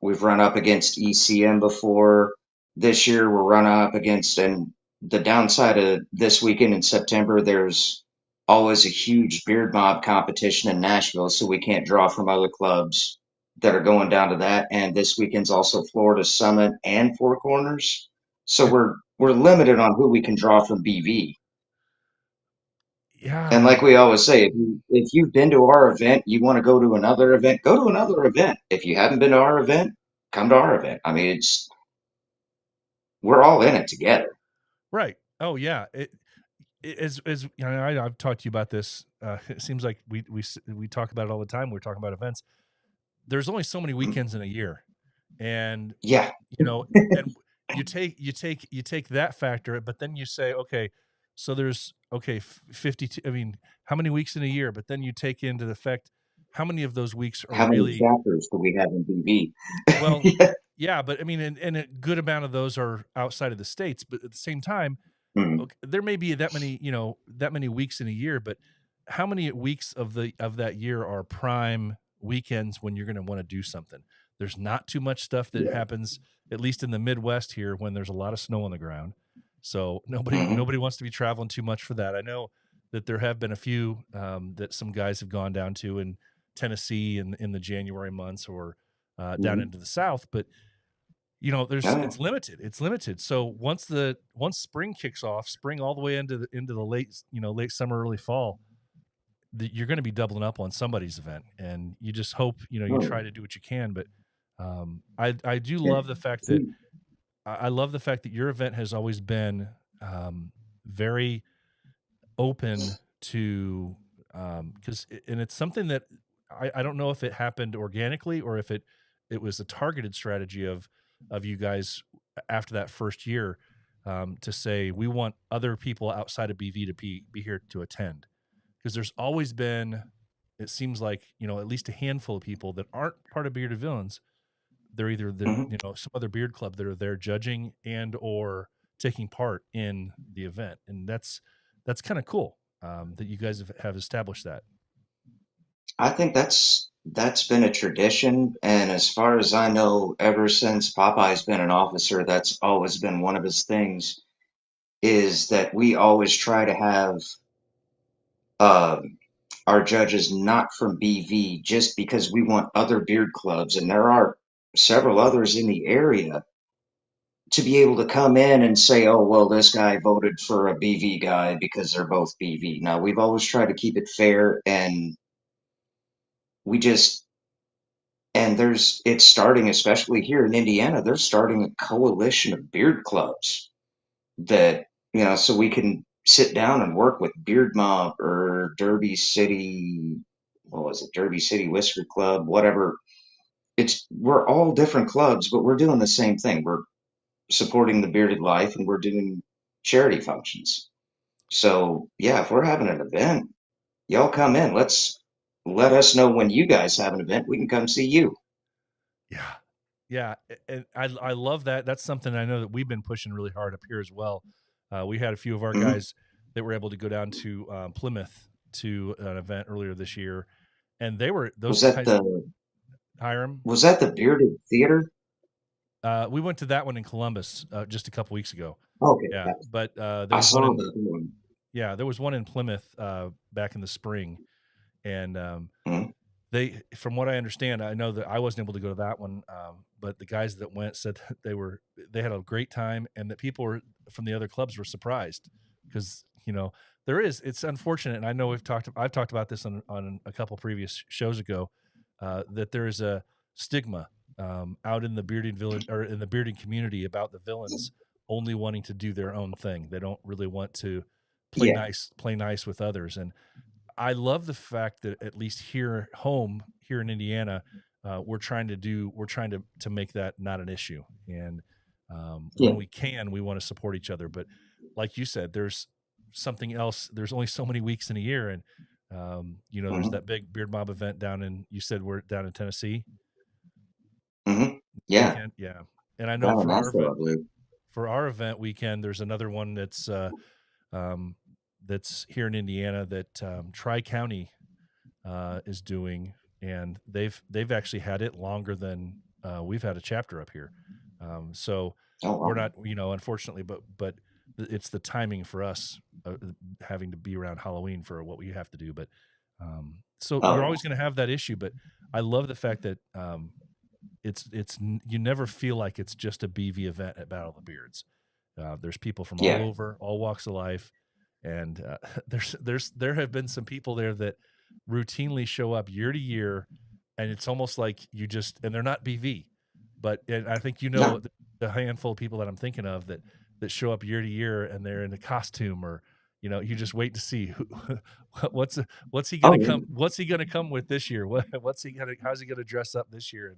we've run up against ECM before. This year, we're running up against, and the downside of this weekend in September, there's always a huge beard mob competition in Nashville, so we can't draw from other clubs that are going down to that. And this weekend's also Florida Summit and Four Corners, so we're limited on who we can draw from BV. And yeah, like we always say, if you've been to our event, you want to go to another event, go to another event. If you haven't been to our event, come to our event. I mean, we're all in it together. right. Oh yeah. As I've talked to you about this. It seems like we talk about it all the time. We're talking about events. There's only so many weekends in a year, and Yeah, and you take that factor, but then you say, okay, so there's 52. I mean, how many weeks in a year? But then you take into the fact how many of those weeks are how many really chapters do we have in BV? well. Yeah, Yeah, but I mean, and a good amount of those are outside of the states. But at the same time, Mhm. okay, there may be that many, that many weeks in a year, but how many weeks of that year are prime weekends when you're going to want to do something? There's not too much stuff that Yeah. happens, at least in the Midwest here, when there's a lot of snow on the ground. So Mhm. nobody wants to be traveling too much for that. I know that there have been a few that some guys have gone down to in Tennessee in the January months, or down Mhm. into the South, but Oh, yeah. it's limited. It's limited. So once spring kicks off, spring all the way into the late summer, early fall, you're going to be doubling up on somebody's event, and you just hope you Oh, try to do what you can. But I do yeah. love the fact that See. I love the fact that your event has always been very open to, because and it's something that I don't know if it happened organically or if it was a targeted strategy of you guys after that first year, to say we want other people outside of BV to be here to attend, because there's always been, it seems like, at least a handful of people that aren't part of Bearded Villains. They're either Mhm. some other beard club that are there judging and or taking part in the event, and that's kind of cool, that you guys have established that. I think that's been a tradition, and as far as I know, ever since Popeye's been an officer, that's always been one of his things, is that we always try to have um our judges not from BV, just because we want other beard clubs, and there are several others in the area, to be able to come in and say, oh, well, this guy voted for a BV guy because they're both BV. Now, we've always tried to keep it fair, and we just, and it's starting, especially here in Indiana, they're starting a coalition of beard clubs that, so we can sit down and work with Beard Mob or Derby City, what was it, Derby City Whisker Club, whatever. We're all different clubs, but we're doing the same thing. We're supporting the bearded life, and we're doing charity functions. So yeah, if we're having an event, y'all come in. Let us know when you guys have an event. We can come see you. Yeah, yeah, and I love that. That's something I know that we've been pushing really hard up here as well. We had a few of our Hmm. guys that were able to go down to Plymouth to an event earlier this year, and those Was that guys, the Hiram. was that the bearded theater? We went to that one in Columbus just a couple weeks ago. Okay, Yeah, yeah, but there I was one saw in that one. there was one in Plymouth back in the spring, and Mhm. from what I understand, I know that I wasn't able to go to that one, but the guys that went said that they had a great time, and that people from the other clubs were surprised, because it's unfortunate, and I know I've talked about this on a couple previous shows ago, that there is a stigma out in the bearding villain or in the bearding community about the villains only wanting to do their own thing. They don't really want to Yeah. play nice with others, and I love the fact that at least here in Indiana, we're trying to make that not an issue. And when Yeah. we can, we want to support each other. But like you said, there's something else. There's only so many weeks in a year, and there's Hmm. that big Beard Mob event down in. You said we're down in Tennessee Hmm. Yeah. weekend, yeah. And I know Down in Nashville, I believe. for our event weekend, there's another one um, that's here in Indiana that Tri County is doing, and they've actually had it longer than we've had a chapter up here. So Oh, we're wow. not, unfortunately, but it's the timing for us having to be around Halloween for what we have to do. But so Oh, you're yeah. always going to have that issue. But I love the fact that you never feel like it's just a BV event at Battle of the Beards. There's people from all Yeah. over, all walks of life, and there have been some people there that routinely show up year to year, and it's almost like and they're not BV, and I think No. the handful of people that I'm thinking of that show up year to year, and they're in a costume, or you just wait to see what's what's he Oh, gonna yeah. what's he gonna come with this year, what's he gonna how's he gonna dress up this year,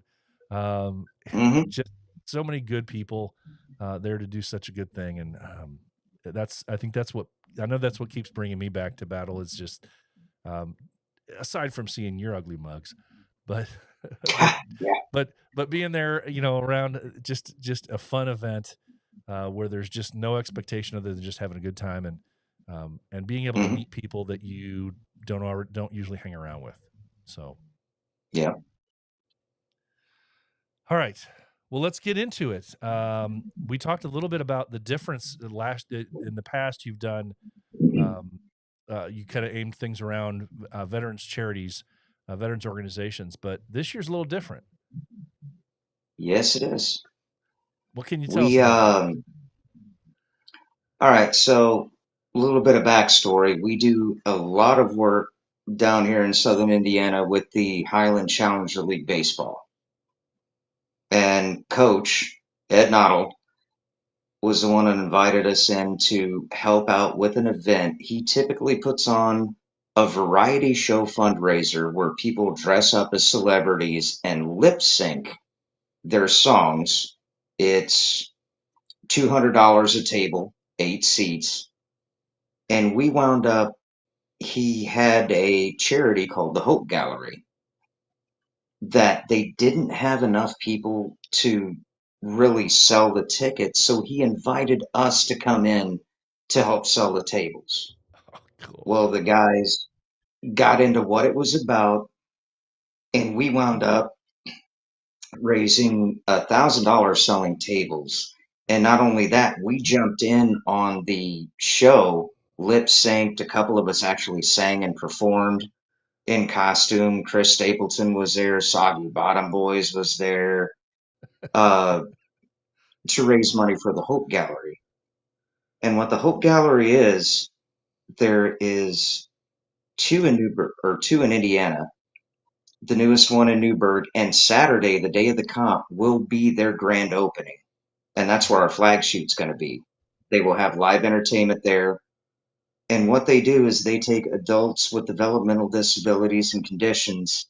and Hmm. just so many good people there to do such a good thing, and I think that's what I know that's what keeps bringing me back to battle, is just um, aside from seeing your ugly mugs, but but Yeah. but being there, around just a fun event where there's just no expectation other than just having a good time and being able to meet people that you don't usually hang around with. So, Yeah. all right. Well, let's get into it. We talked a little bit about the difference in the past. You've done, you kind of aimed things around veterans charities, veterans organizations, but this year's a little different. Yes, it is. What can you tell us about that? All right, so a little bit of backstory. We do a lot of work down here in southern Indiana with the Highland Challenger League Baseball. And Coach Ed Noddle was the one that invited us in to help out with an event. He typically puts on a variety show fundraiser where people dress up as celebrities and lip sync their songs. It's $200 a table, 8 seats. And we wound up, he had a charity called the Hope Gallery that they didn't have enough people to really sell the tickets. So he invited us to come in to help sell the tables. Oh, cool. Well, the guys got into what it was about, and we wound up raising $1,000 selling tables. And not only that, we jumped in on the show, lip synced. A couple of us actually sang and performed in costume. Chris Stapleton was there. Soggy Bottom Boys was there uh, to raise money for the Hope Gallery. And what the Hope Gallery is, there is two in Newburgh or two in Indiana. The newest one in Newburgh, and Saturday, the day of the comp, will be their grand opening. And that's where our flag shoot's going to be. They will have live entertainment there. And what they do is they take adults with developmental disabilities and conditions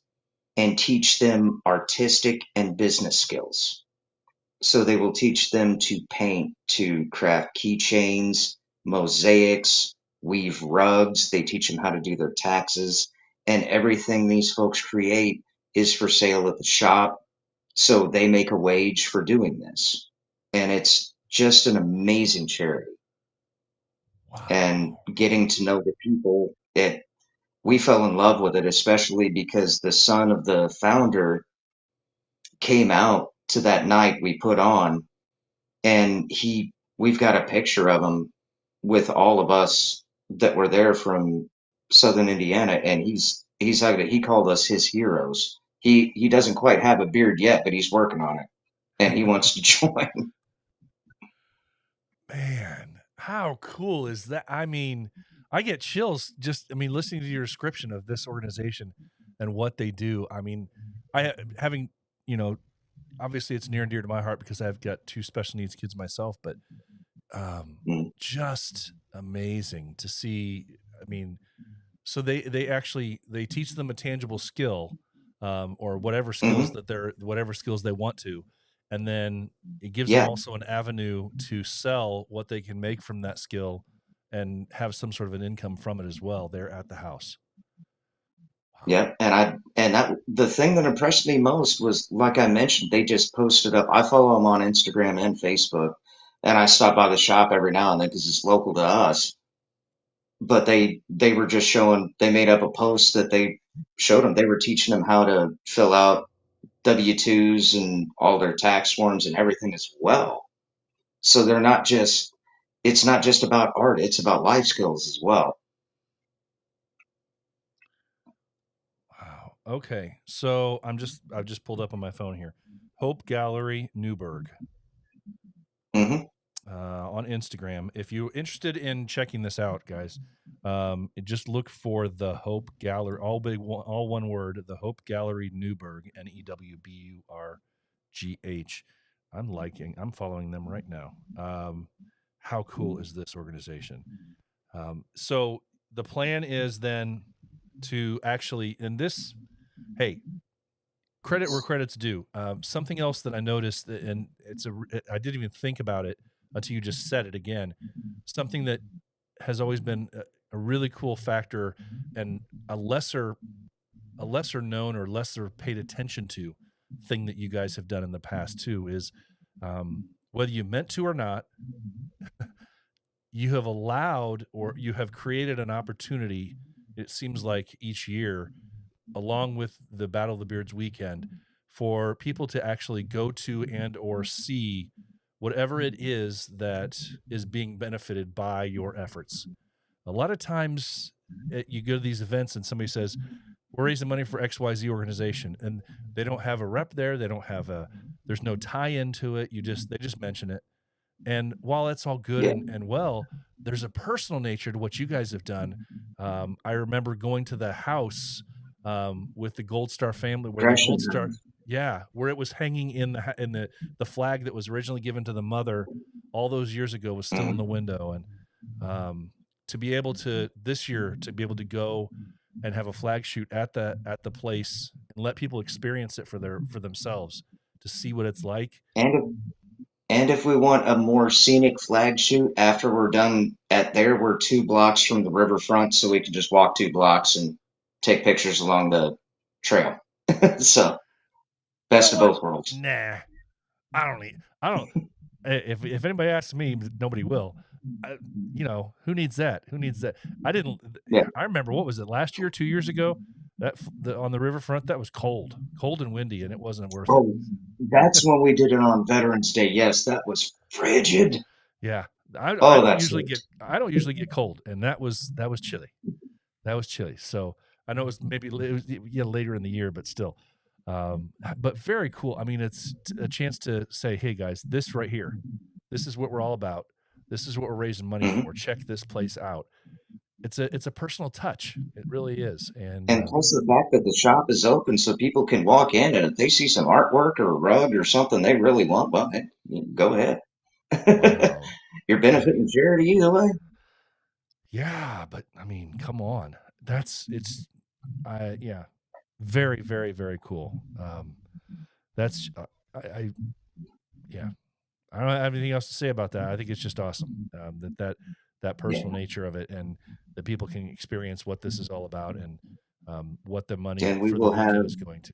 and teach them artistic and business skills. So they will teach them to paint, to craft keychains, mosaics, weave rugs. They teach them how to do their taxes. And everything these folks create is for sale at the shop. So they make a wage for doing this. And it's just an amazing charity. Wow. And getting to know the people, we fell in love with it, especially because the son of the founder came out to that night we put on, and we've got a picture of him with all of us that were there from southern Indiana, and he called us his heroes. He doesn't quite have a beard yet, but he's working on it, and he wants to join. Man, how cool is that? I mean, I get chills just, listening to your description of this organization and what they do. I mean, having, obviously it's near and dear to my heart because I've got 2 special needs kids myself, but just amazing to see. I mean, so they actually teach them a tangible skill, or whatever skills whatever skills they want to, and then it gives them also an avenue to sell what they can make from that skill and have some sort of an income from it as well. They're at the house. Wow. Yep, and the thing that impressed me most was, like I mentioned, they just posted up. I follow them on Instagram and Facebook, and I stop by the shop every now and then because it's local to us. But they were just showing. They made up a post that they showed them. They were teaching them how to fill out W-2s and all their tax forms and everything as well. So they're not just. It's not just about art. It's about life skills as well. Wow. Okay. So I've just pulled up on my phone here. Hope Gallery Newburgh. On Instagram. If you're interested in checking this out, guys, just look for the Hope Gallery, all one word, the Hope Gallery Newburgh, NEWBURGH. I'm following them right now. How cool is this organization? So the plan is then to actually, hey, credit where credit's due. Something else that I noticed, and I didn't even think about it until you just said it again. Something that has always been a really cool factor and a lesser known or lesser paid attention to thing that you guys have done in the past too is whether you meant to or not, you have allowed or you have created an opportunity, it seems like each year, along with the Battle of the Beards weekend, for people to actually go to and or see whatever it is that is being benefited by your efforts. A lot of times you go to these events and somebody says, we're raising money for XYZ organization, and they don't have a rep there. They don't have there's no tie into it. They just mention it. And while that's all good Yeah. and well, there's a personal nature to what you guys have done. I remember going to the house with the Gold Star family, where the Gold Gresham Star, House. where it was hanging in the flag that was originally given to the mother all those years ago was still in the window. And to be able to this year to be able to go and have a flag shoot at the place and let people experience it for themselves to see what it's like. And if we want a more scenic flag shoot after we're done at there, we're 2 blocks from the riverfront, so we can just walk 2 blocks and take pictures along the trail. So You know best of what? both worlds. Nah, I don't. If anybody asks me, nobody will. Who needs that? Who needs that? Yeah. I remember, what was it, last year, 2 years ago? On the riverfront, that was cold and windy, and it wasn't worth it. Oh, that's when we did it on Veterans Day. Yes, that was frigid. Yeah, I Oh, don't that's usually get cold, and that was chilly. That was chilly. So I know it was later in the year, but still. But very cool. I mean, it's a chance to say, hey guys, this right here, this is what we're all about. This is what we're raising money for. Check this place out. It's a personal touch. It really is. And plus the fact that the shop is open so people can walk in, and if they see some artwork or a rug or something they really want, well, hey, go ahead. wow. You're benefiting charity either way. Yeah, but I mean, come on. Very, very, very cool. That's I don't have anything else to say about that. I think it's just awesome that personal nature of it, and that people can experience what this is all about, and what the money And we for the will weekend have is going to.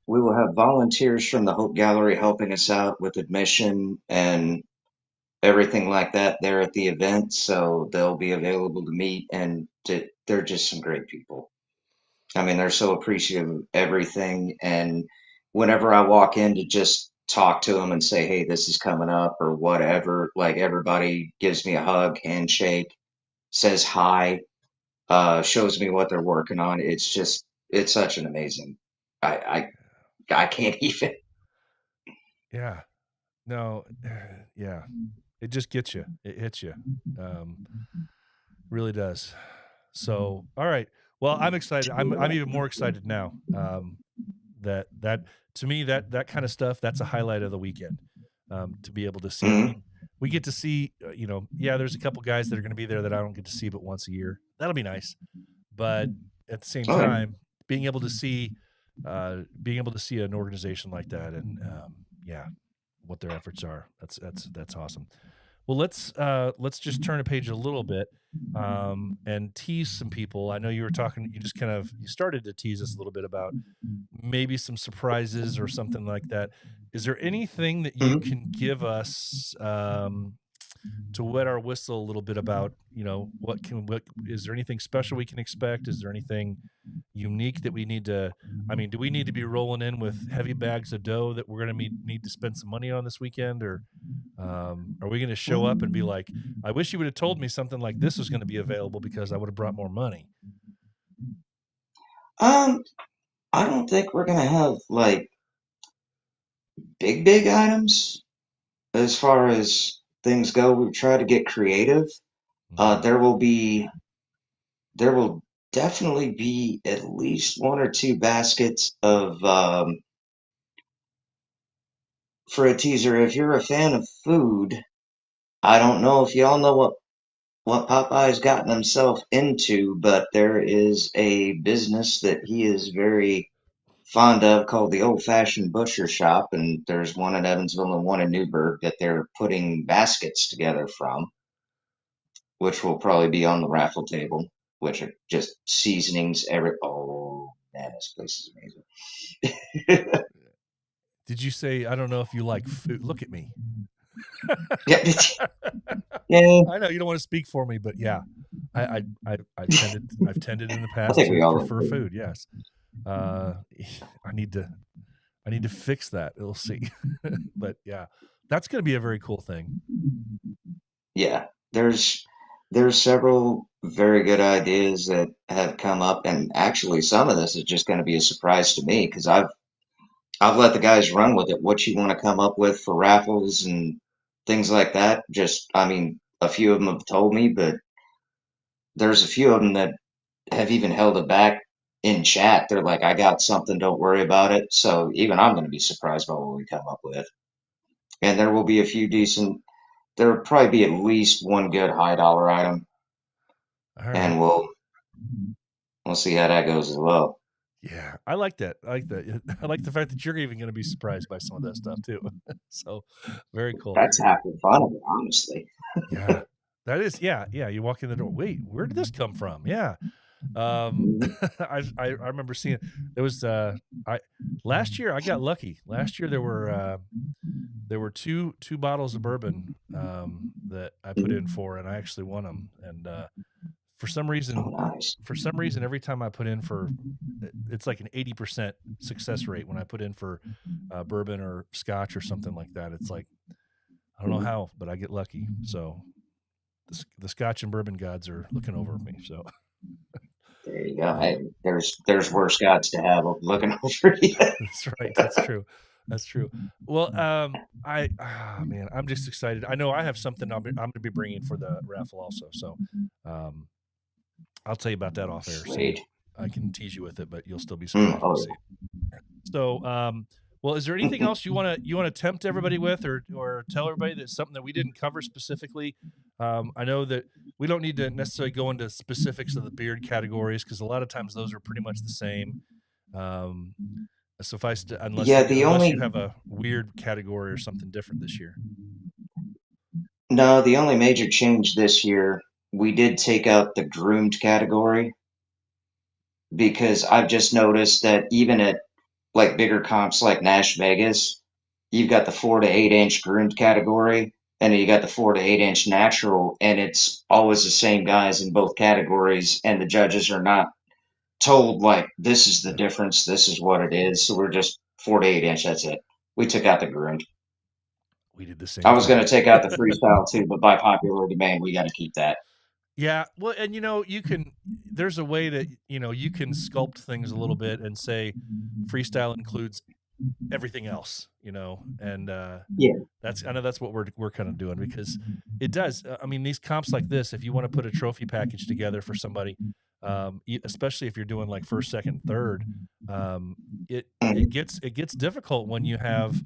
we will have volunteers from the Hope Gallery helping us out with admission and everything like that there at the event. So they'll be available to meet, and they're just some great people. I mean, they're so appreciative of everything. And whenever I walk in to just talk to them and say, hey, this is coming up or whatever, like everybody gives me a hug, handshake, says hi, shows me what they're working on. It's such an amazing, I can't even. Yeah. No. Yeah. It just gets you. It hits you. Really does. So, all right. Well, I'm excited. I'm even more excited now. That to me, that kind of stuff, that's a highlight of the weekend. To be able to see. I mean, we get to see. There's a couple guys that are going to be there that I don't get to see but once a year. That'll be nice. But at the same time, being able to see an organization like that, and what their efforts are, that's awesome. Well, let's just turn a page a little bit, and tease some people. I know you started to tease us a little bit about maybe some surprises or something like that. Is there anything that you can give us to wet our whistle a little bit about, what is there anything special we can expect? Is there anything unique that we need to, do we need to be rolling in with heavy bags of dough that we're going to need to spend some money on this weekend? Or are we going to show up and be like, I wish you would have told me something like this was going to be available because I would have brought more money? I don't think we're gonna have like big items as far as things go. We try to get creative. There will definitely be at least 1 or 2 baskets of for a teaser. If you're a fan of food, I don't know if y'all know what Popeye's gotten himself into, but there is a business that he is very fond of called the Old Fashioned Butcher Shop, and there's one in Evansville and one in Newburgh that they're putting baskets together from, which will probably be on the raffle table, which are just seasonings. Oh man, this place is amazing. Did you say, I don't know if you like food? Look at me. Yeah, yeah. I know you don't want to speak for me, but yeah, I've tended in the I past think we to all prefer agree. food. Yes, uh, I need to fix that. We'll see, but yeah, that's going to be a very cool thing. Yeah, there's several very good ideas that have come up, and actually some of this is just going to be a surprise to me because I've let the guys run with it. What you want to come up with for raffles and things like that. Just, I mean, a few of them have told me, but there's a few of them that have even held it back in chat. They're like, I got something, don't worry about it. So even I'm going to be surprised by what we come up with. And there will be a few decent, there will probably be at least one good high dollar item, All right. and we'll see how that goes as well. Yeah, I like that. I like that. I like the fact that you're even going to be surprised by some of that stuff too. So, very cool. That's half the fun of it, honestly. Yeah, that is. Yeah, yeah. You walk in the door. Wait, where did this come from? Yeah. Mhm. I remember seeing there was I last year I got lucky. Last year there were two bottles of bourbon that I put in for, and I actually won them. And for some Oh, reason, nice. every time I put in for, it's like an 80% success rate when I put in for bourbon or scotch or something like that. It's like I don't know how, but I get lucky. So the scotch and bourbon gods are looking over me. So There you go. yeah. Hey, there's worse gods to have looking over you. That's right. That's true. That's true. Well, man, I'm just excited. I know I have something I'm going to be bringing for the raffle also. So, um, I'll tell you about that off air. Sweet. See, I can tease you with it, but you'll still be surprised when you Oh, see it. So, well, is there anything else you want to tempt everybody with, or tell everybody that's something that we didn't cover specifically? I know that we don't need to necessarily go into specifics of the beard categories because a lot of times those are pretty much the same. Um, Suffice to, yeah. The unless you only have a weird category or something different this year. no, the only major change this year, we did take out the groomed category because I've just noticed that even at like bigger comps like Nash Vegas, you've got the 4 to 8 inch groomed category, and then you got the 4 to 8 inch natural, and it's always the same guys in both categories, and the judges are not told like this is the Yeah, difference, this is what it is. So we're just 4 to 8 inch. That's it. We took out the groomed. we did the I same was going thing. to take out the freestyle too, but by popular demand, we got to keep that. Yeah, well, and you can. There's a way that you can sculpt things a little bit and say freestyle includes everything else, and Yeah. I know that's what we're kind of doing because it does. I mean, these comps like this, if you want to put a trophy package together for somebody, especially if you're doing like first, second, third, um, Mhm. it gets difficult when you have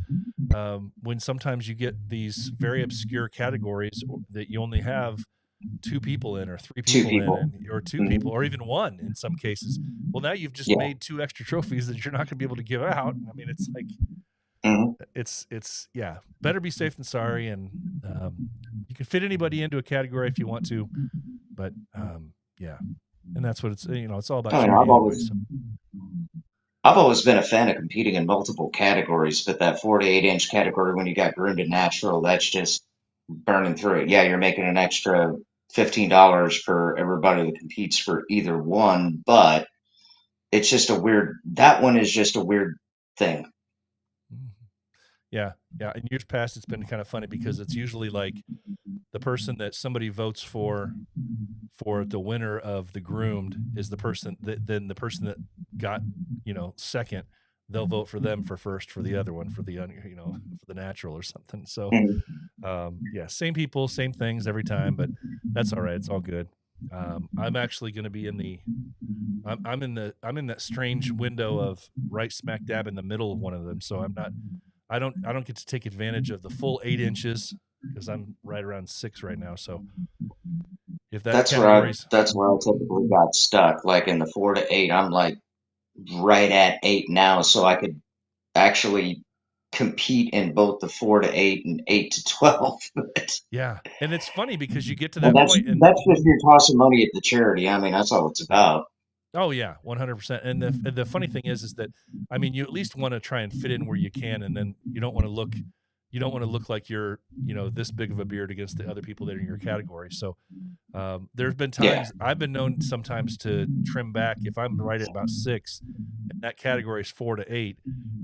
when sometimes you get these very obscure categories that you only have two people in or three Two people in people. and or two Hmm. people or even one in some cases. Well, now you've just Yeah. made two extra trophies that you're not going to be able to give out. I mean, it's like Hmm. it's yeah, better be safe than sorry. And you can fit anybody into a category if you want to, but yeah, and that's what it's all about I mean, charity anyway. So I've always been a fan of competing in multiple categories, but that 4 to 8 inch category, when you got groomed and natural, that's just burning through it. Yeah, you're making an extra $15 for everybody that competes for either one, but it's just a weird. That one is just a weird thing. mhm. Yeah, yeah. In years past, it's been kind of funny because it's usually like the person that somebody votes for the winner of the groomed is the person that then the person that got second, they'll vote for them for first for the other one for the for the natural or something. So Mhm. yeah, same people, same things every time, but that's all right. It's all good. I'm actually going to be in the I'm in that strange window of right smack dab in the middle of one of them. So I don't get to take advantage of the full 8 inches because I'm right around 6 right now. So if that category's That's where I typically got stuck. Like in the 4 to 8, I'm like right at 8 now, so I could actually compete in both the 4 to 8 and 8 to 12. yeah, and it's funny because you get to And that point and that's just you're tossing money at the charity. I mean, that's all it's yeah. about. Oh yeah, 100%. And the funny thing is that I mean, you at least want to try and fit in where you can, and then you don't want to look you don't want to look like you're, this big of a beard against the other people that are in your category. So there's been times I've been known sometimes to trim back if I'm right at about 6, and that category is 4 to 8.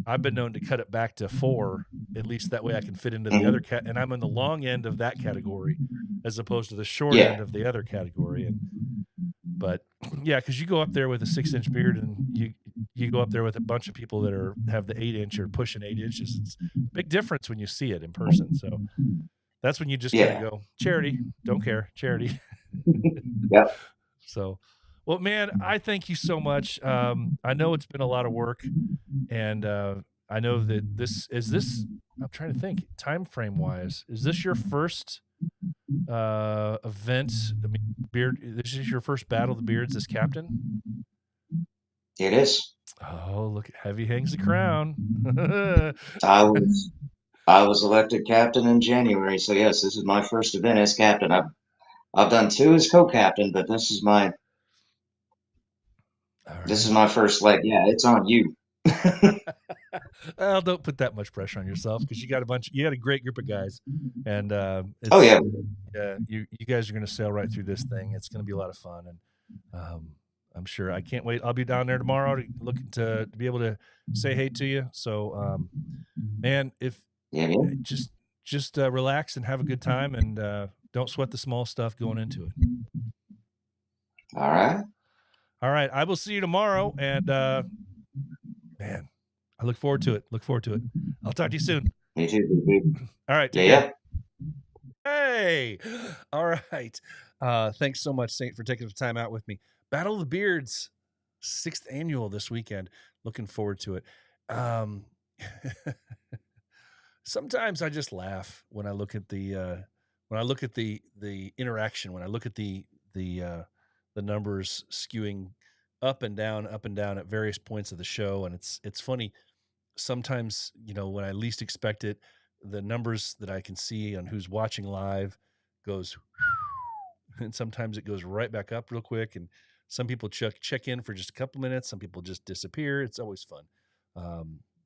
I've been known to cut it back to 4, at least that way I can fit into the other cat, and I'm in the long end of that category as opposed to the short end of the other category. But yeah, because you go up there with a 6-inch beard, and you go up there with a bunch of people that have the 8-inch or pushing 8 inches. It's a big difference when you see it in person. So that's when you just kind of go, charity, don't care, charity. Yep. So, well, man, I thank you so much. I know it's been a lot of work, and I know that I'm trying to think time frame wise. Is this your first event? I mean, this is your first Battle of the Beards as captain? It is. Oh, look, heavy hangs the crown. I was elected captain in January, so yes, this is my first event as captain. I've done 2 as co-captain, but this is my first leg. Yeah, it's on you. Well, don't put that much pressure on yourself, because you got a great group of guys, and you guys are going to sail right through this thing. It's going to be a lot of fun, and I'm sure. I can't wait. I'll be down there tomorrow looking to be able to say hey to you. So, man, if just relax and have a good time, and don't sweat the small stuff going into it. All right. I will see you tomorrow, and man, I look forward to it. I'll talk to you soon. Me too. All right. Take care. Hey. All right. Thanks so much, Saint, for taking the time out with me. Battle of the Beards, 6th annual this weekend. Looking forward to it. Sometimes I just laugh when I look at the interaction, when I look at the numbers skewing up and down at various points of the show, and it's funny. Sometimes, when I least expect it, the numbers that I can see on who's watching live goes, and sometimes it goes right back up real quick. And some people check in for just a couple minutes. Some people just disappear. It's always fun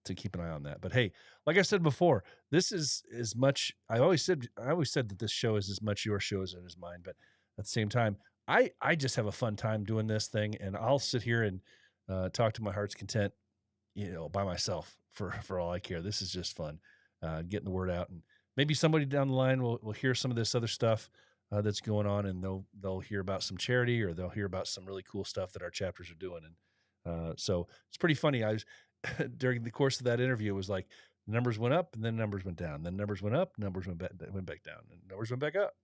to keep an eye on that. But hey, like I said before, this is as much. I always said that this show is as much your show as it is mine. But at the same time, I just have a fun time doing this thing, and I'll sit here and talk to my heart's content, by myself for all I care. This is just fun, getting the word out, and maybe somebody down the line will hear some of this other stuff that's going on, and they'll hear about some charity, or they'll hear about some really cool stuff that our chapters are doing. And so it's pretty funny. I was during the course of that interview, it was like the numbers went up and then numbers went down, then numbers went up, numbers went back down, and numbers went back up.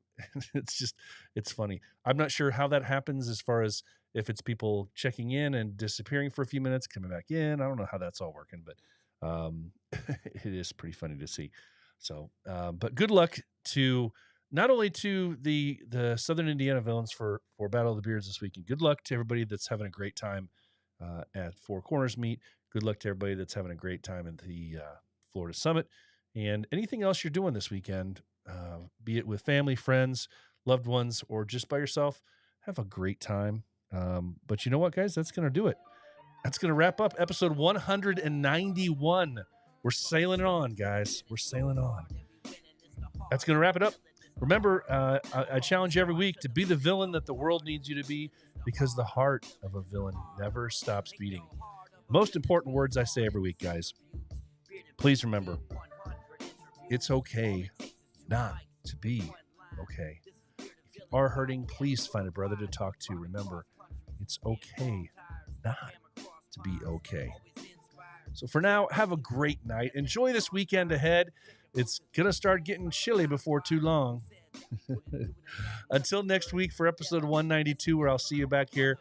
It's funny. I'm not sure how that happens, as far as if it's people checking in and disappearing for a few minutes, coming back in. I don't know how that's all working, but it is pretty funny to see. So, but good luck to not only to the Southern Indiana Villains for Battle of the Beards this weekend. Good luck to everybody that's having a great time at Four Corners Meet. Good luck to everybody that's having a great time at the Florida Summit, and anything else you're doing this weekend, be it with family, friends, loved ones, or just by yourself. Have a great time. But you know what, guys? That's going to do it. That's going to wrap up episode 191. We're sailing on, guys. We're sailing on. That's going to wrap it up. Remember, I challenge you every week to be the villain that the world needs you to be, because the heart of a villain never stops beating. Most important words I say every week, guys. Please remember, it's okay not to be okay. If you are hurting, please find a brother to talk to. Remember, it's okay not to be okay. So for now, have a great night. Enjoy this weekend ahead. It's going to start getting chilly before too long. Until next week for episode 192, where I'll see you back here.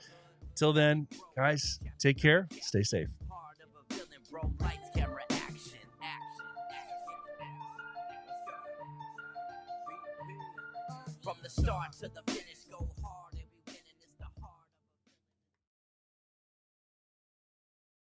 Till then, guys, take care. Stay safe. From the start to the finish.